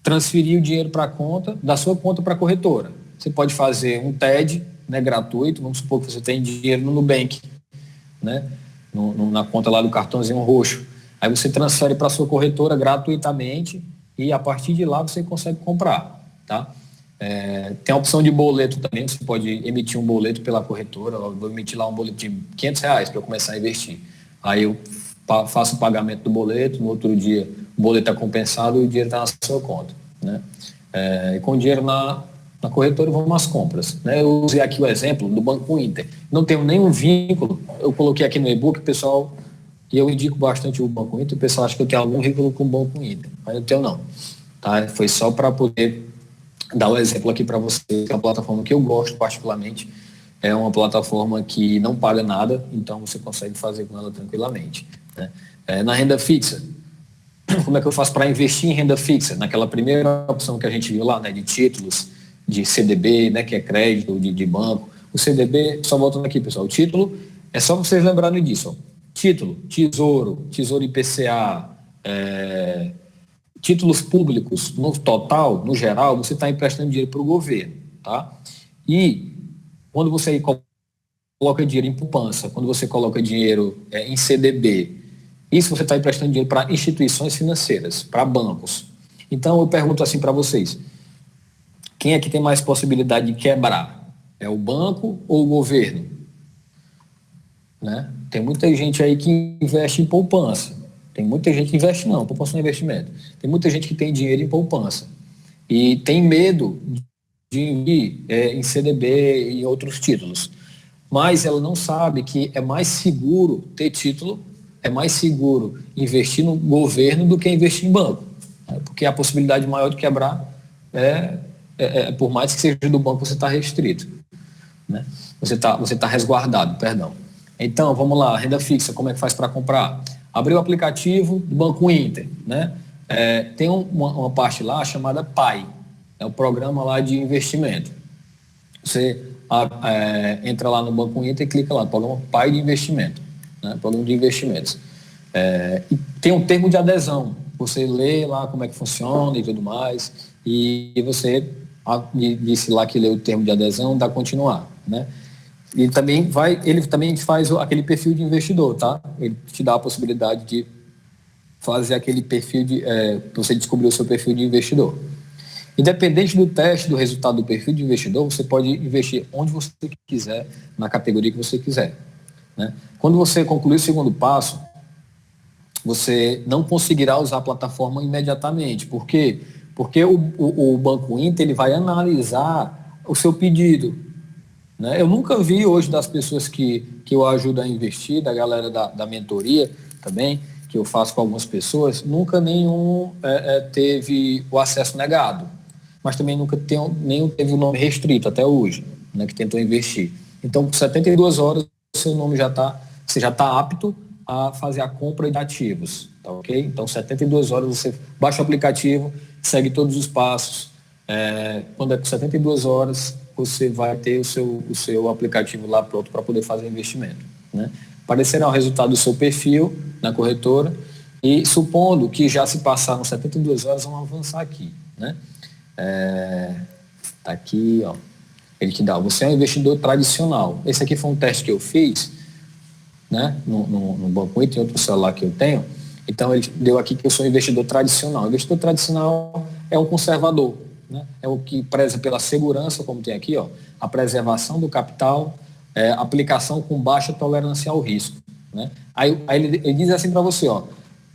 [SPEAKER 1] transferir o dinheiro para a conta, da sua conta para a corretora. Você pode fazer um TED, né, gratuito, vamos supor que você tem dinheiro no Nubank, né? Na conta lá do cartãozinho roxo. Aí você transfere para a sua corretora gratuitamente e a partir de lá você consegue comprar, tá? Tem a opção de boleto também, você pode emitir um boleto pela corretora. Eu vou emitir lá um boleto de R$ 500 para eu começar a investir. Aí eu faço o pagamento do boleto, no outro dia o boleto é compensado e o dinheiro está na sua conta, né? E com o dinheiro na corretora vamos às compras, né? Eu usei aqui o exemplo do Banco Inter. Não tenho nenhum vínculo, eu coloquei aqui no e-book, pessoal, e eu indico bastante o Banco Inter, o pessoal acha que eu tenho algum vínculo com o Banco Inter, mas eu tenho não, tá? Foi só para poder dar o exemplo aqui para você, que é uma plataforma que eu gosto particularmente, é uma plataforma que não paga nada, então você consegue fazer com ela tranquilamente, né? Na renda fixa, como é que eu faço para investir em renda fixa? Naquela primeira opção que a gente viu lá, né, de títulos, de CDB, né, que é crédito de banco. O CDB, só voltando aqui, pessoal, o título, é só vocês lembrarem disso, ó. Título, tesouro IPCA, títulos públicos, no total, no geral, você está emprestando dinheiro para o governo, tá? E quando você coloca dinheiro em poupança, quando você coloca dinheiro em CDB, isso você está emprestando dinheiro para instituições financeiras, para bancos. Então, eu pergunto assim para vocês, quem é que tem mais possibilidade de quebrar? É o banco ou o governo? Né? Tem muita gente aí que investe em poupança. Tem muita gente que investe não, poupança não é investimento. Tem muita gente que tem dinheiro em poupança. E tem medo de ir em CDB e outros títulos. Mas ela não sabe que é mais seguro ter título, é mais seguro investir no governo do que investir em banco. Né? Porque a possibilidade maior de quebrar por mais que seja do banco, você está restrito. Né? Você tá resguardado, perdão. Então, vamos lá, renda fixa, como é que faz para comprar? Abrir o aplicativo do Banco Inter, né? Tem uma parte lá chamada PAI, é o programa lá de investimento. Você entra lá no Banco Inter e clica lá, programa PAI de investimento, né? Programa de investimentos. E tem um termo de adesão, você lê lá como é que funciona e tudo mais, e você disse lá que lê o termo de adesão, dá continuar, né? Ele também faz aquele perfil de investidor, tá? Ele te dá a possibilidade de fazer aquele perfil você descobrir o seu perfil de investidor. Independente do teste, do resultado do perfil de investidor, você pode investir onde você quiser, na categoria que você quiser, né? Quando você concluir o segundo passo, você não conseguirá usar a plataforma imediatamente. Por quê? Porque o Banco Inter ele vai analisar o seu pedido, né? Eu nunca vi hoje das pessoas que eu ajudo a investir, da galera da mentoria também, que eu faço com algumas pessoas, nunca nenhum teve o acesso negado, mas também nunca nenhum teve o nome restrito até hoje, né, que tentou investir. Então, por 72 horas, seu nome você já está apto a fazer a compra de ativos, tá ok? Então, 72 horas você baixa o aplicativo, segue todos os passos. Quando é com 72 horas, você vai ter o seu aplicativo lá pronto para poder fazer investimento, né? Aparecerá o resultado do seu perfil na corretora e, supondo que já se passaram 72 horas, vamos avançar aqui, né? Tá aqui, ó. Ele te dá, você é um investidor tradicional. Esse aqui foi um teste que eu fiz, né, no Banco Inter, em outro celular que eu tenho. Então, ele deu aqui que eu sou um investidor tradicional. O investidor tradicional é um conservador, né? É o que preza pela segurança, como tem aqui, ó, a preservação do capital, aplicação com baixa tolerância ao risco, né? Aí ele diz assim para você, ó,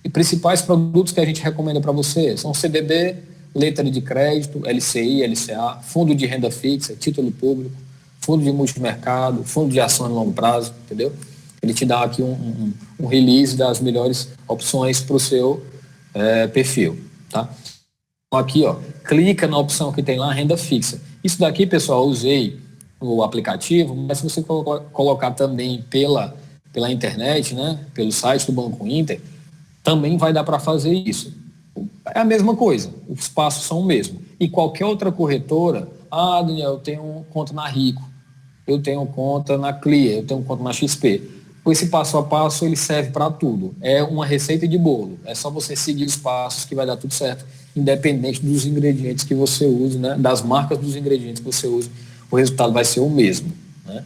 [SPEAKER 1] os principais produtos que a gente recomenda para você são CDB, letra de crédito, LCI, LCA, fundo de renda fixa, título público, fundo de multimercado, fundo de ações a longo prazo, entendeu? Ele te dá aqui um release das melhores opções para o seu perfil, tá? Então, aqui, ó, clica na opção que tem lá, renda fixa. Isso daqui, pessoal, eu usei o aplicativo, mas se você colocar também pela internet, né, pelo site do Banco Inter, também vai dar para fazer isso. É a mesma coisa, os passos são o mesmo. E qualquer outra corretora, Daniel, eu tenho conta na Rico, eu tenho conta na Clear, eu tenho conta na XP. Esse passo a passo, ele serve para tudo. É uma receita de bolo. É só você seguir os passos que vai dar tudo certo, independente dos ingredientes que você use, né? Das marcas dos ingredientes que você usa, o resultado vai ser o mesmo, né?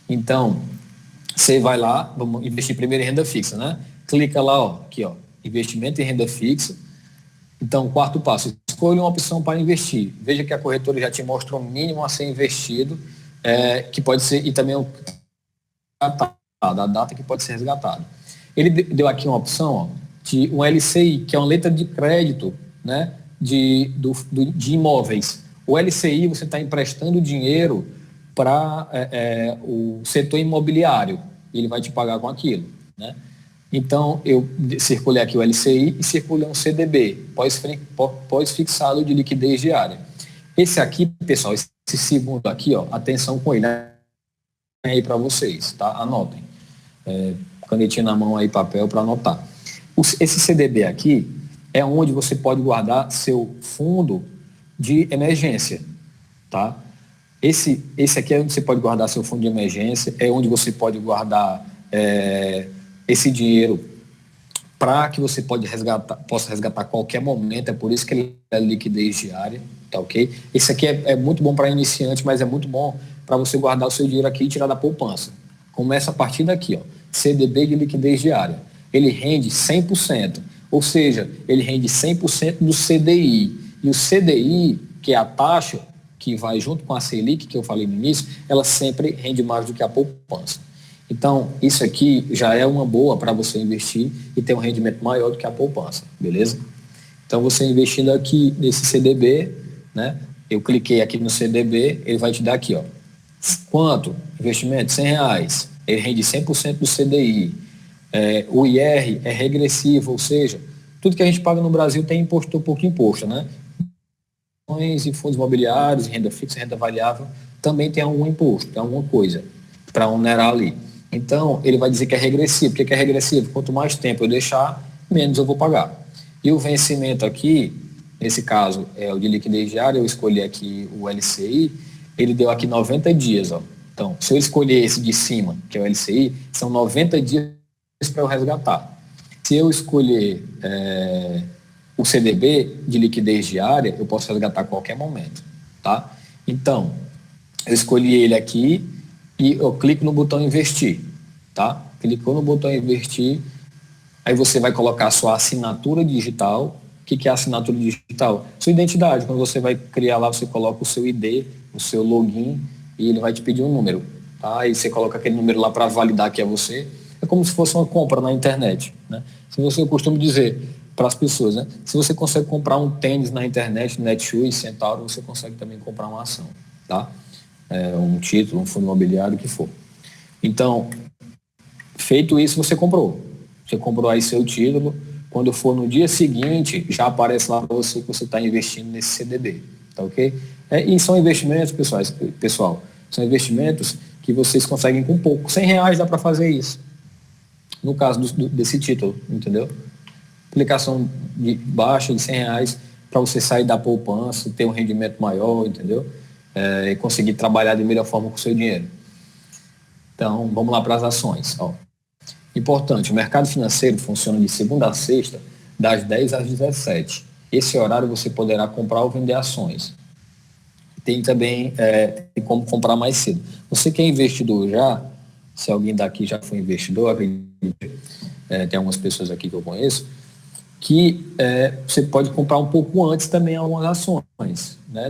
[SPEAKER 1] Então, você vai lá, vamos investir primeiro em renda fixa, né? Clica lá, ó, aqui, ó, investimento em renda fixa. Então, quarto passo, escolha uma opção para investir. Veja que a corretora já te mostra o mínimo a ser investido, que pode ser, e também da data que pode ser resgatado. Ele deu aqui uma opção, ó, de um LCI, que é uma letra de crédito, né, de imóveis. O LCI, você está emprestando dinheiro para o setor imobiliário, e ele vai te pagar com aquilo, né? Então, eu circulei aqui o LCI e circulei um CDB, pós-fixado de liquidez diária. Esse aqui, pessoal, esse segundo aqui, ó, atenção com ele, né? Aí para vocês, tá? Anotem. Canetinha na mão aí, papel para anotar. Esse CDB aqui é onde você pode guardar seu fundo de emergência, tá? Esse aqui é onde você pode guardar seu fundo de emergência, é onde você pode guardar esse dinheiro para que você possa resgatar a qualquer momento. É por isso que ele é liquidez diária, tá ok? Esse aqui é muito bom para iniciante, mas é muito bom para você guardar o seu dinheiro aqui e tirar da poupança. Começa a partir daqui, ó, CDB de liquidez diária. Ele rende 100%, ou seja, ele rende 100% do CDI. E o CDI, que é a taxa que vai junto com a Selic, que eu falei no início, ela sempre rende mais do que a poupança. Então, isso aqui já é uma boa para você investir e ter um rendimento maior do que a poupança, beleza? Então, você investindo aqui nesse CDB, né? Eu cliquei aqui no CDB, ele vai te dar aqui, ó. Quanto? Investimento, R$100. Ele rende 100% do CDI. O IR é regressivo, ou seja, tudo que a gente paga no Brasil tem imposto, pouco imposto, né? E fundos imobiliários, renda fixa, renda variável, também tem algum imposto, tem alguma coisa para onerar ali. Então, ele vai dizer que é regressivo. Por que é regressivo? Quanto mais tempo eu deixar, menos eu vou pagar. E o vencimento aqui, nesse caso, é o de liquidez diária, eu escolhi aqui o LCI, ele deu aqui 90 dias. Ó. Então, se eu escolher esse de cima, que é o LCI, são 90 dias para eu resgatar. Se eu escolher o CDB de liquidez diária, eu posso resgatar a qualquer momento. Tá? Então, eu escolhi ele aqui, e eu clico no botão investir, tá? Clicou no botão investir, aí você vai colocar a sua assinatura digital, O que é a assinatura digital? Sua identidade. Quando você vai criar lá, você coloca o seu ID, o seu login, e ele vai te pedir um número. Tá? E você coloca aquele número lá para validar que é você. É como se fosse uma compra na internet. Né? Eu costumo dizer para as pessoas, né? Se você consegue comprar um tênis na internet, no Netshoes, Centauro, você consegue também comprar uma ação. Tá? Um título, um fundo imobiliário, o que for. Então, feito isso, você comprou. Você comprou aí seu título. Quando for no dia seguinte, já aparece lá para você que você está investindo nesse CDB. Tá ok? E são investimentos, pessoal, são investimentos que vocês conseguem com pouco. R$100 dá para fazer isso. No caso desse título, entendeu? Aplicação baixa de R$100 para você sair da poupança, ter um rendimento maior, entendeu? E conseguir trabalhar de melhor forma com o seu dinheiro. Então, vamos lá para as ações. Ó. Importante, o mercado financeiro funciona de segunda a sexta, das 10 às 17. Esse horário você poderá comprar ou vender ações. Tem também como comprar mais cedo. Você que é investidor já, se alguém daqui já foi investidor, tem algumas pessoas aqui que eu conheço, que você pode comprar um pouco antes também algumas ações, né?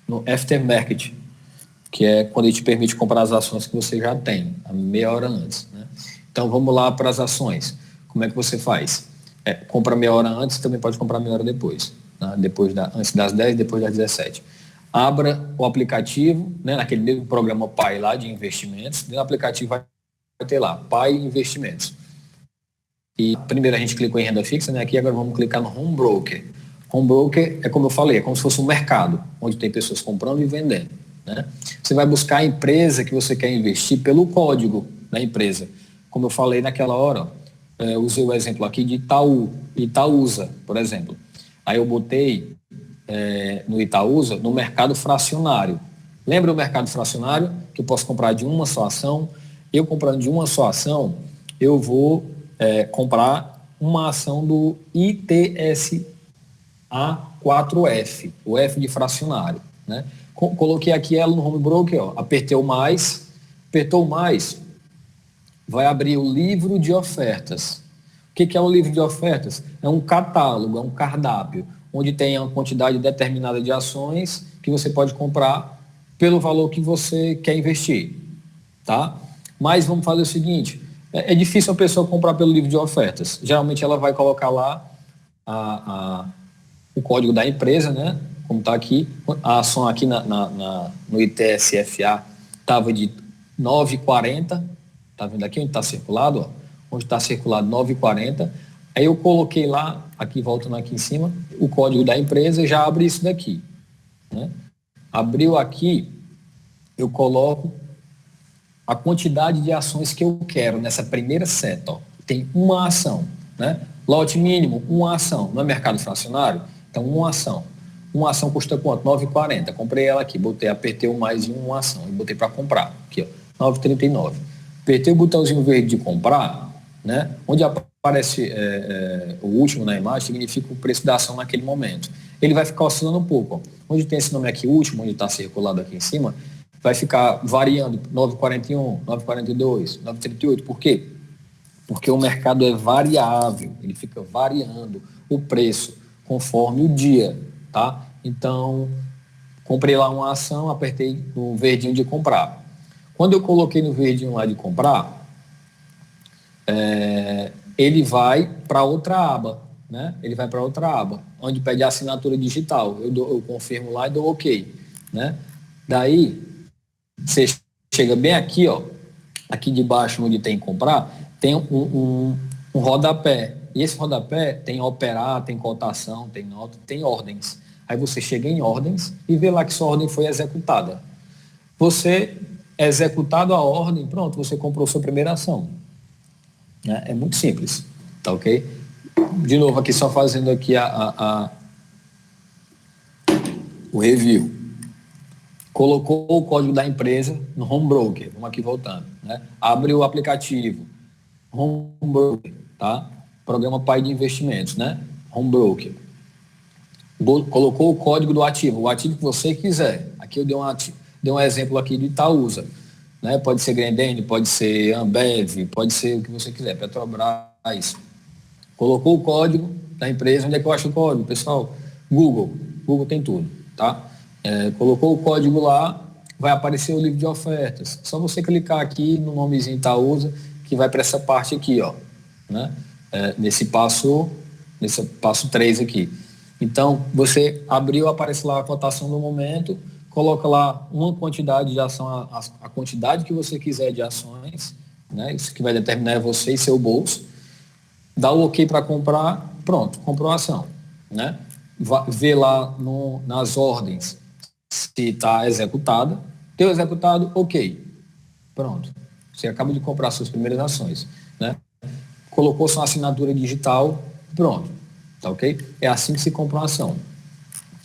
[SPEAKER 1] No aftermarket, que é quando ele te permite comprar as ações que você já tem, a meia hora antes. Né? Então, vamos lá para as ações. Como é que você faz? Compra meia hora antes, também pode comprar meia hora depois. Né? Antes das 10, depois das 17. Abra o aplicativo, né, naquele mesmo programa Pai lá de investimentos. No aplicativo vai ter lá, Pai Investimentos. E primeiro a gente clicou em renda fixa, né? Aqui agora vamos clicar no Home Broker. Home Broker é como eu falei, é como se fosse um mercado, onde tem pessoas comprando e vendendo. Né? Você vai buscar a empresa que você quer investir pelo código da empresa. Como eu falei naquela hora, eu usei o exemplo aqui de Itaúsa, por exemplo. Aí eu botei no Itaúsa, no mercado fracionário. Lembra o mercado fracionário? Que eu posso comprar de uma só ação. Eu comprando de uma só ação, eu vou comprar uma ação do ITSA4F, o F de fracionário. Né? Coloquei aqui ela no Home Broker, ó, apertou mais, vai abrir o livro de ofertas. O que é o livro de ofertas? É um catálogo, é um cardápio, onde tem uma quantidade determinada de ações que você pode comprar pelo valor que você quer investir. Tá? Mas vamos fazer o seguinte, é difícil a pessoa comprar pelo livro de ofertas. Geralmente ela vai colocar lá o código da empresa, né? Como está aqui, a ação aqui no ITSFA estava de 9,40, está vendo aqui onde está circulado? Ó, onde está circulado 9,40. Aí eu coloquei lá, aqui voltando aqui em cima, o código da empresa e já abre isso daqui. Né? Abriu aqui, eu coloco a quantidade de ações que eu quero nessa primeira seta. Ó. Tem uma ação. Né? Lote mínimo, uma ação. Não é mercado fracionário? Então, uma ação. Uma ação custa quanto? 9,40. Comprei ela aqui, apertei o mais em uma ação e botei para comprar. Aqui, ó, 9,39. Apertei o botãozinho verde de comprar, né? Onde aparece o último na imagem, significa o preço da ação naquele momento. Ele vai ficar oscilando um pouco. Ó. Onde tem esse nome aqui, último, onde está circulado aqui em cima, vai ficar variando 9,41, 9,42, 9,38. Por quê? Porque o mercado é variável, ele fica variando o preço conforme o dia. Tá? Então, comprei lá uma ação, apertei no verdinho de comprar. Quando eu coloquei no verdinho lá de comprar, ele vai para outra aba, né? Ele vai para outra aba, onde pede a assinatura digital. Eu confirmo lá e dou OK, né? Daí, você chega bem aqui, ó, aqui de baixo onde tem comprar, tem um rodapé. E esse rodapé tem operar, tem cotação, tem nota, tem ordens. Aí você chega em ordens e vê lá que sua ordem foi executada. Você, executado a ordem, pronto, você comprou sua primeira ação. Né? É muito simples, tá ok? De novo, aqui só fazendo aqui o review. Colocou o código da empresa no Home Broker. Vamos aqui voltando. Né? Abre o aplicativo. Home Broker, tá? Programa Pai de Investimentos, né? Home Broker. Colocou o código do ativo, o ativo que você quiser. Aqui eu dei um exemplo aqui de Itaúsa. né? Pode ser Grendene, pode ser Ambev, pode ser o que você quiser, Petrobras. Colocou o código da empresa, onde é que eu acho o código, pessoal? Google tem tudo, tá? Colocou o código lá, vai aparecer o livro de ofertas. Só você clicar aqui no nomezinho Itaúsa, que vai para essa parte aqui, ó, né? Nesse passo 3 aqui. Então, você abriu, aparece lá a cotação do momento, coloca lá uma quantidade de ação, a quantidade que você quiser de ações, né? Isso que vai determinar é você e seu bolso. Dá o ok para comprar, pronto, comprou a ação, né? Vê lá nas ordens se está executada. Deu executado, ok. Pronto. Você acaba de comprar suas primeiras ações, né? Colocou sua assinatura digital, pronto. Tá ok? É assim que se compra uma ação.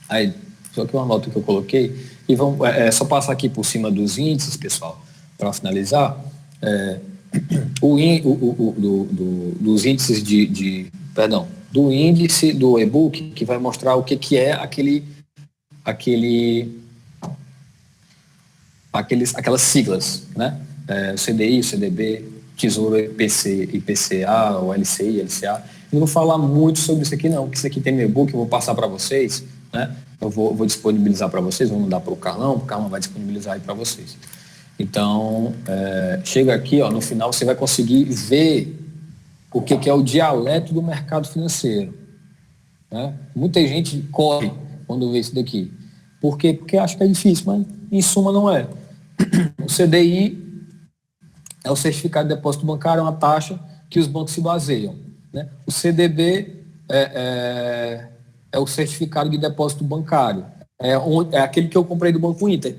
[SPEAKER 1] Aí, só que uma nota que eu coloquei, e vamos, só passar aqui por cima dos índices, pessoal, para finalizar. Dos índices do índice do e-book, que vai mostrar o que é aquelas siglas, né? O CDI, o CDB, Tesouro IPCA, o LCI, LCA. Eu não vou falar muito sobre isso aqui não, porque isso aqui tem no e-book, eu vou passar para vocês, né? Eu vou disponibilizar para vocês, vou mandar para o Carlão vai disponibilizar aí para vocês. Então, chega aqui, ó, no final você vai conseguir ver o que é o dialeto do mercado financeiro, né? Muita gente corre quando vê isso daqui. Por quê? Porque acha que é difícil, mas em suma não é. O CDI é o Certificado de Depósito Bancário, é uma taxa que os bancos se baseiam, né? O CDB é o Certificado de Depósito Bancário, é aquele que eu comprei do Banco Inter.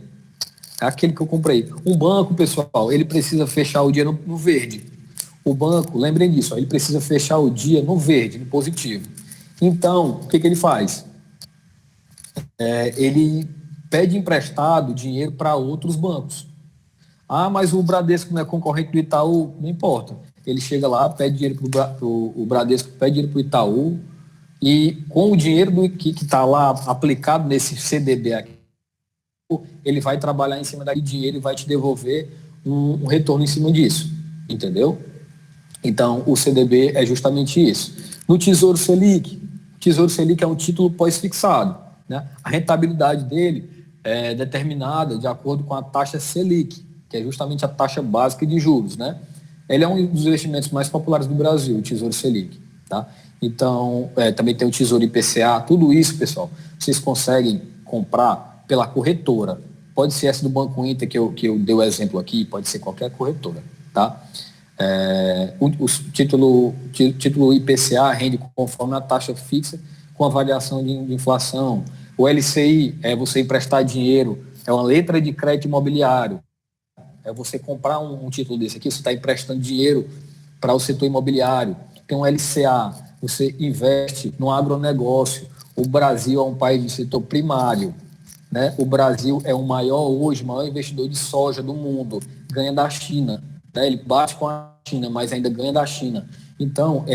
[SPEAKER 1] É aquele que eu comprei. Um banco, pessoal, ele precisa fechar o dia no verde. O banco, lembrem disso, ele precisa fechar o dia no verde, no positivo. Então, o que ele faz? Ele pede emprestado dinheiro para outros bancos. Ah, mas o Bradesco não é concorrente do Itaú? Não importa. Ele chega lá, pede dinheiro para o Bradesco, pede dinheiro para o Itaú, e com o dinheiro que está lá aplicado nesse CDB aqui, ele vai trabalhar em cima daquele dinheiro e vai te devolver um retorno em cima disso, entendeu? Então, o CDB é justamente isso. No Tesouro Selic, o Tesouro Selic é um título pós-fixado, né? A rentabilidade dele é determinada de acordo com a taxa Selic, que é justamente a taxa básica de juros, né? Ele é um dos investimentos mais populares do Brasil, o Tesouro Selic, tá? Então, também tem o Tesouro IPCA, tudo isso, pessoal, vocês conseguem comprar pela corretora. Pode ser essa do Banco Inter que eu dei o exemplo aqui, pode ser qualquer corretora, tá? O título IPCA rende conforme a taxa fixa com a variação de inflação. O LCI é você emprestar dinheiro, é uma letra de crédito imobiliário. É você comprar um título desse aqui, você está emprestando dinheiro para o setor imobiliário. Tem um LCA, você investe no agronegócio. O Brasil é um país de setor primário, né? O Brasil é o maior investidor de soja do mundo, ganha da China, né? Ele bate com a China, mas ainda ganha da China. Então,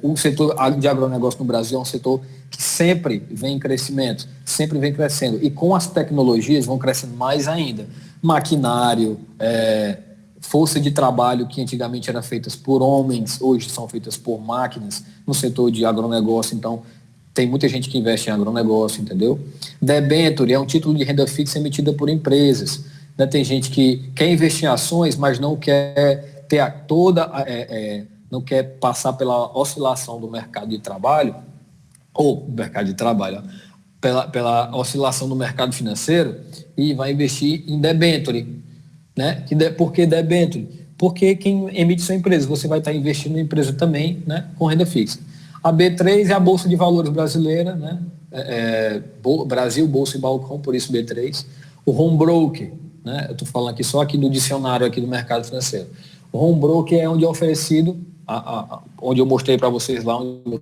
[SPEAKER 1] o setor de agronegócio no Brasil é um setor que sempre vem em crescimento, sempre vem crescendo. E com as tecnologias vão crescendo mais ainda. Maquinário, força de trabalho que antigamente eram feitas por homens, hoje são feitas por máquinas no setor de agronegócio. Então, tem muita gente que investe em agronegócio, entendeu? Debênture é um título de renda fixa emitida por empresas, né? Tem gente que quer investir em ações, mas não quer ter não quer passar pela oscilação do mercado de trabalho, pela oscilação do mercado financeiro, e vai investir em debênture, né? Por que debênture? Porque quem emite sua empresa, você vai estar investindo na empresa também, né? Com renda fixa. A B3 é a Bolsa de Valores brasileira, né? Brasil, Bolsa e Balcão, por isso B3. O Home Broker, né? Eu estou falando aqui só aqui do dicionário aqui do mercado financeiro. O Home Broker é onde é oferecido, onde eu mostrei para vocês lá, onde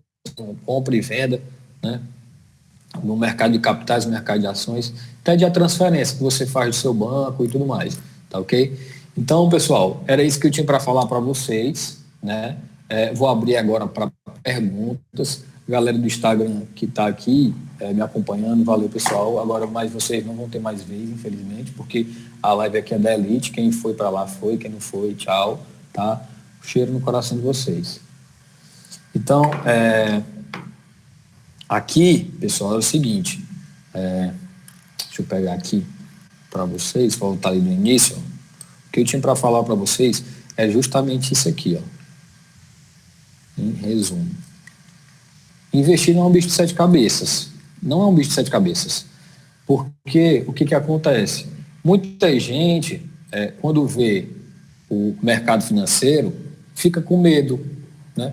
[SPEAKER 1] compra e venda, né? No mercado de capitais, no mercado de ações, até a transferência que você faz do seu banco e tudo mais, tá ok? Então, pessoal, era isso que eu tinha para falar para vocês, né? Vou abrir agora para perguntas. galera do Instagram que está aqui me acompanhando, valeu pessoal. Agora, mas vocês não vão ter mais vez, infelizmente, porque a live aqui é da Elite, quem foi para lá foi, quem não foi, tchau, tá? Cheiro no coração de vocês. Então, aqui, pessoal, é o seguinte, deixa eu pegar aqui para vocês, voltar ali no início, ó. O que eu tinha para falar para vocês é justamente isso aqui, ó. Em resumo. Investir não é um bicho de 7 cabeças. Não é um bicho de 7 cabeças. Porque o que acontece? Muita gente, quando vê o mercado financeiro, fica com medo, né?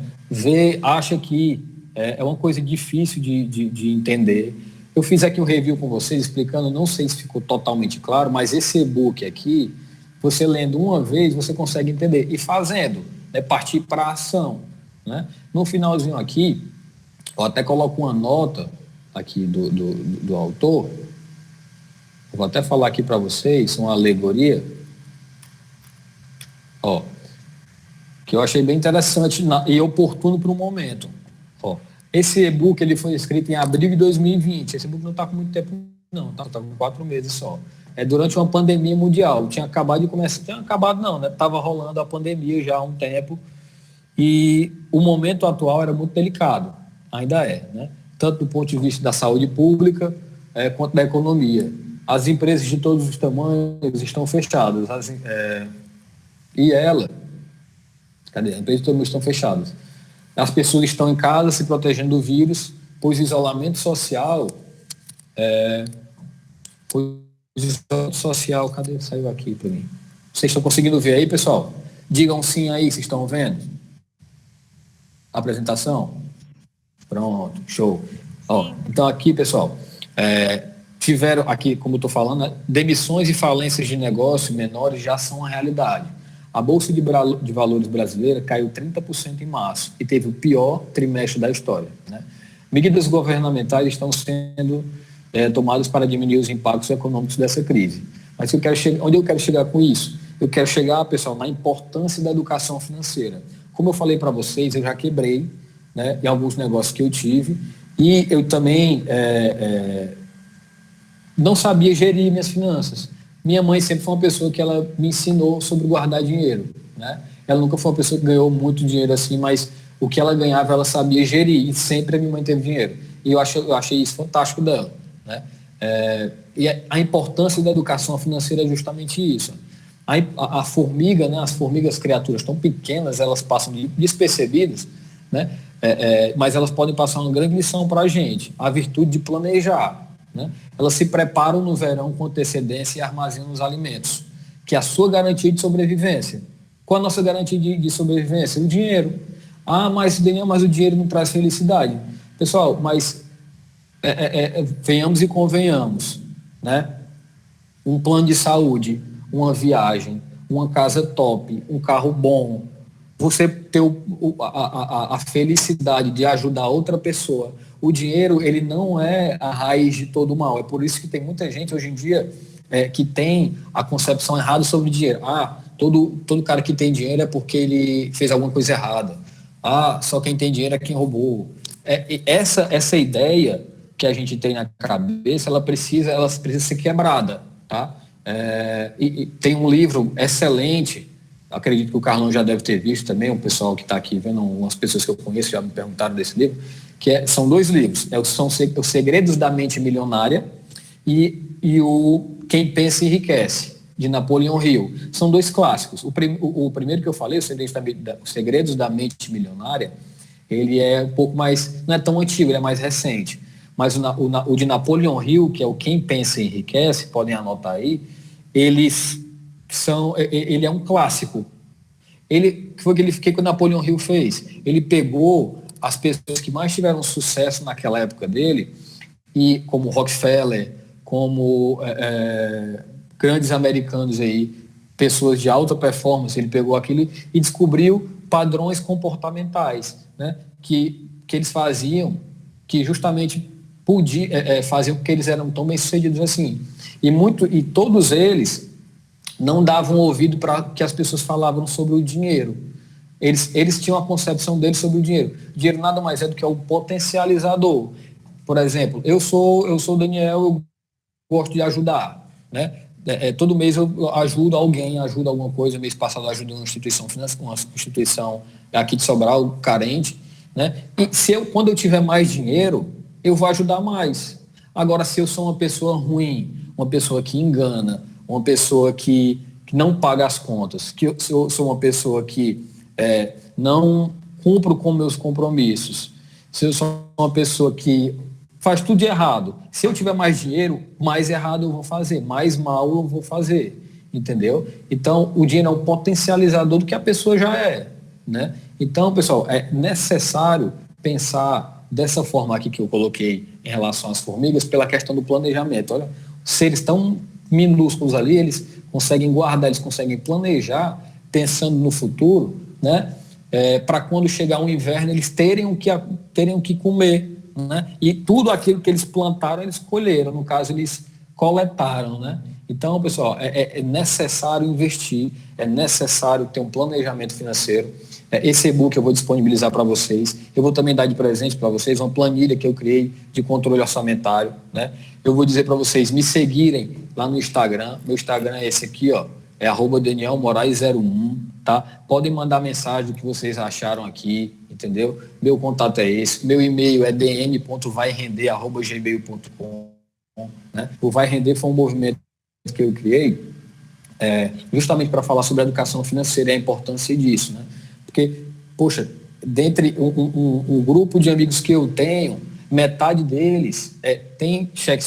[SPEAKER 1] Acha que é uma coisa difícil de entender. Eu fiz aqui um review com vocês explicando, não sei se ficou totalmente claro, mas esse e-book aqui, você lendo uma vez, você consegue entender. E fazendo, né, partir para a ação, né? No finalzinho aqui, eu até coloco uma nota aqui do autor. Eu vou até falar aqui para vocês, uma alegoria, ó, que eu achei bem interessante e oportuno para o momento. Ó, esse e-book ele foi escrito em abril de 2020. Esse e-book não está com muito tempo, não, está com 4 meses só. É durante uma pandemia mundial. Tinha acabado de começar, tinha acabado não, né? Estava rolando a pandemia já há um tempo e o momento atual era muito delicado, ainda é, né? Tanto do ponto de vista da saúde pública quanto da economia. As empresas de todos os tamanhos estão fechadas. E ela, as empresas de todos os estão fechadas. As pessoas estão em casa se protegendo do vírus, pois o isolamento social... cadê? Saiu aqui para mim. Vocês estão conseguindo ver aí, pessoal? Digam sim aí, vocês estão vendo? A apresentação? Pronto, show. Ó, então aqui, pessoal, tiveram aqui, como eu estou falando, né, demissões e falências de negócio menores já são uma realidade. A Bolsa de Valores brasileira caiu 30% em março e teve o pior trimestre da história, né? Medidas governamentais estão sendo tomadas para diminuir os impactos econômicos dessa crise. Mas onde eu quero chegar com isso? Eu quero chegar, pessoal, na importância da educação financeira. Como eu falei para vocês, eu já quebrei, né, em alguns negócios que eu tive e eu também não sabia gerir minhas finanças. Minha mãe sempre foi uma pessoa que ela me ensinou sobre guardar dinheiro, né? Ela nunca foi uma pessoa que ganhou muito dinheiro assim, mas o que ela ganhava ela sabia gerir e sempre a minha mãe teve dinheiro. E eu achei isso fantástico dela, né? E a importância da educação financeira é justamente isso. A formiga, né? As formigas, criaturas tão pequenas, elas passam despercebidas, né? Mas elas podem passar uma grande lição para a gente, a virtude de planejar, né? Elas se preparam no verão com antecedência e armazenam os alimentos, que é a sua garantia de sobrevivência. Qual a nossa garantia de sobrevivência? O dinheiro. Mas Daniel, mas o dinheiro não traz felicidade. Pessoal, mas venhamos e convenhamos, né? Um plano de saúde, uma viagem, uma casa top, um carro bom, você ter a felicidade de ajudar outra pessoa. O dinheiro, ele não é a raiz de todo o mal. É por isso que tem muita gente hoje em dia que tem a concepção errada sobre o dinheiro. Todo cara que tem dinheiro é porque ele fez alguma coisa errada. Só quem tem dinheiro é quem roubou. Essa ideia que a gente tem na cabeça, ela precisa ser quebrada, tá? E tem um livro excelente, acredito que o Carlão já deve ter visto também, o pessoal que está aqui vendo, umas pessoas que eu conheço já me perguntaram desse livro, são 2 livros, são Os Segredos da Mente Milionária e o Quem Pensa Enriquece, de Napoleon Hill. São 2 clássicos. O primeiro que eu falei, Os Segredos da Mente Milionária, ele é um pouco mais, não é tão antigo, ele é mais recente. Mas o de Napoleon Hill, que é o Quem Pensa Enriquece, podem anotar aí, ele é um clássico. Que foi o que o Napoleon Hill fez? Ele pegou as pessoas que mais tiveram sucesso naquela época dele, e como Rockefeller, como grandes americanos aí, pessoas de alta performance, ele pegou aquilo e descobriu padrões comportamentais, né, que eles faziam, que justamente faziam com que eles eram tão bem-sucedidos assim. E todos eles não davam ouvido para que as pessoas falavam sobre o dinheiro. Eles tinham a concepção deles sobre o dinheiro. O dinheiro nada mais é do que o potencializador. Por exemplo, eu sou o Daniel, eu gosto de ajudar, né? Todo mês eu ajudo alguém, ajudo alguma coisa. Mês passado eu ajudei uma instituição financeira, uma instituição aqui de Sobral, carente, né? E quando eu tiver mais dinheiro, eu vou ajudar mais. Agora, se eu sou uma pessoa ruim, uma pessoa que engana, uma pessoa que não paga as contas, se eu sou uma pessoa que não cumpro com meus compromissos, se eu sou uma pessoa que faz tudo de errado, se eu tiver mais dinheiro, mais errado eu vou fazer, mais mal eu vou fazer, entendeu? Então, o dinheiro é um potencializador do que a pessoa já é, né? Então, pessoal, é necessário pensar dessa forma aqui que eu coloquei em relação às formigas, pela questão do planejamento. Olha, seres tão minúsculos ali, eles conseguem guardar, eles conseguem planejar, pensando no futuro, né? Para quando chegar o inverno, eles terem o que comer, né? E tudo aquilo que eles plantaram, eles colheram, no caso, eles coletaram, né? Então, pessoal, é necessário investir, é necessário ter um planejamento financeiro. Esse e-book eu vou disponibilizar para vocês. Eu vou também dar de presente para vocês uma planilha que eu criei de controle orçamentário, né? Eu vou dizer para vocês me seguirem lá no Instagram. Meu Instagram é esse aqui, ó. É @DanielMoraes01, tá? Podem mandar mensagem do que vocês acharam aqui, entendeu? Meu contato é esse. Meu e-mail é dn.vairender@gmail.com, né? O Vai Render foi um movimento que eu criei justamente para falar sobre a educação financeira e a importância disso, né? Porque, poxa, dentre um grupo de amigos que eu tenho, metade deles tem cheque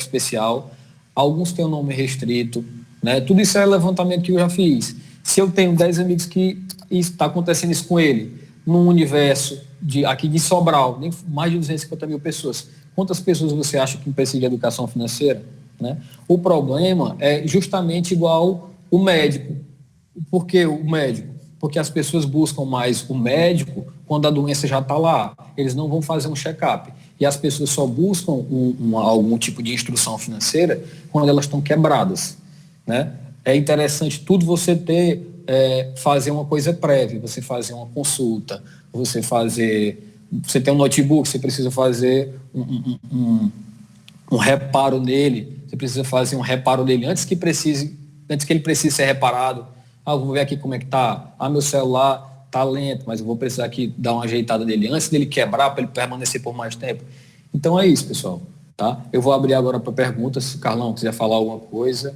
[SPEAKER 1] especial, alguns têm o nome restrito, né? Tudo isso é levantamento que eu já fiz. Se eu tenho 10 amigos que está acontecendo isso com ele, num universo aqui de Sobral, mais de 250 mil pessoas, quantas pessoas você acha que precisa de educação financeira? Né? O problema é justamente igual o médico. Por que o médico? Porque as pessoas buscam mais o médico quando a doença já está lá. Eles não vão fazer um check-up. E as pessoas só buscam algum tipo de instrução financeira quando elas estão quebradas, né? É interessante tudo você fazer uma coisa prévia, você fazer uma consulta, você tem um notebook, você precisa fazer um reparo nele, você precisa fazer um reparo nele antes que ele precise ser reparado. Eu vou ver aqui como é que tá. Meu celular tá lento, mas eu vou precisar aqui dar uma ajeitada nele antes dele quebrar, para ele permanecer por mais tempo. Então é isso, pessoal, tá? Eu vou abrir agora para perguntas, se o Carlão quiser falar alguma coisa.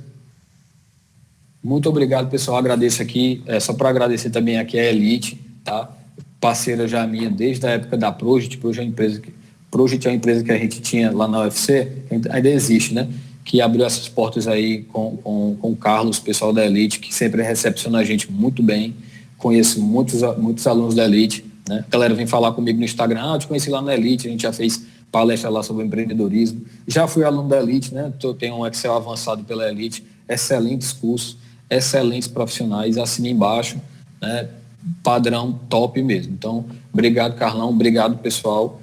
[SPEAKER 1] Muito obrigado, pessoal, agradeço aqui, só para agradecer também aqui a Elite, tá? Parceira já minha desde a época da Project. Project é uma empresa que a gente tinha lá na UFC, ainda existe, né? Que abriu essas portas aí com o Carlos, pessoal da Elite, que sempre recepciona a gente muito bem. Conheço muitos alunos da Elite, né? A galera vem falar comigo no Instagram, eu te conheci lá na Elite, a gente já fez palestra lá sobre empreendedorismo. Já fui aluno da Elite, né? Tenho um Excel avançado pela Elite, excelentes cursos, excelentes profissionais, assina embaixo, né? Padrão top mesmo. Então, obrigado, Carlão, obrigado, pessoal.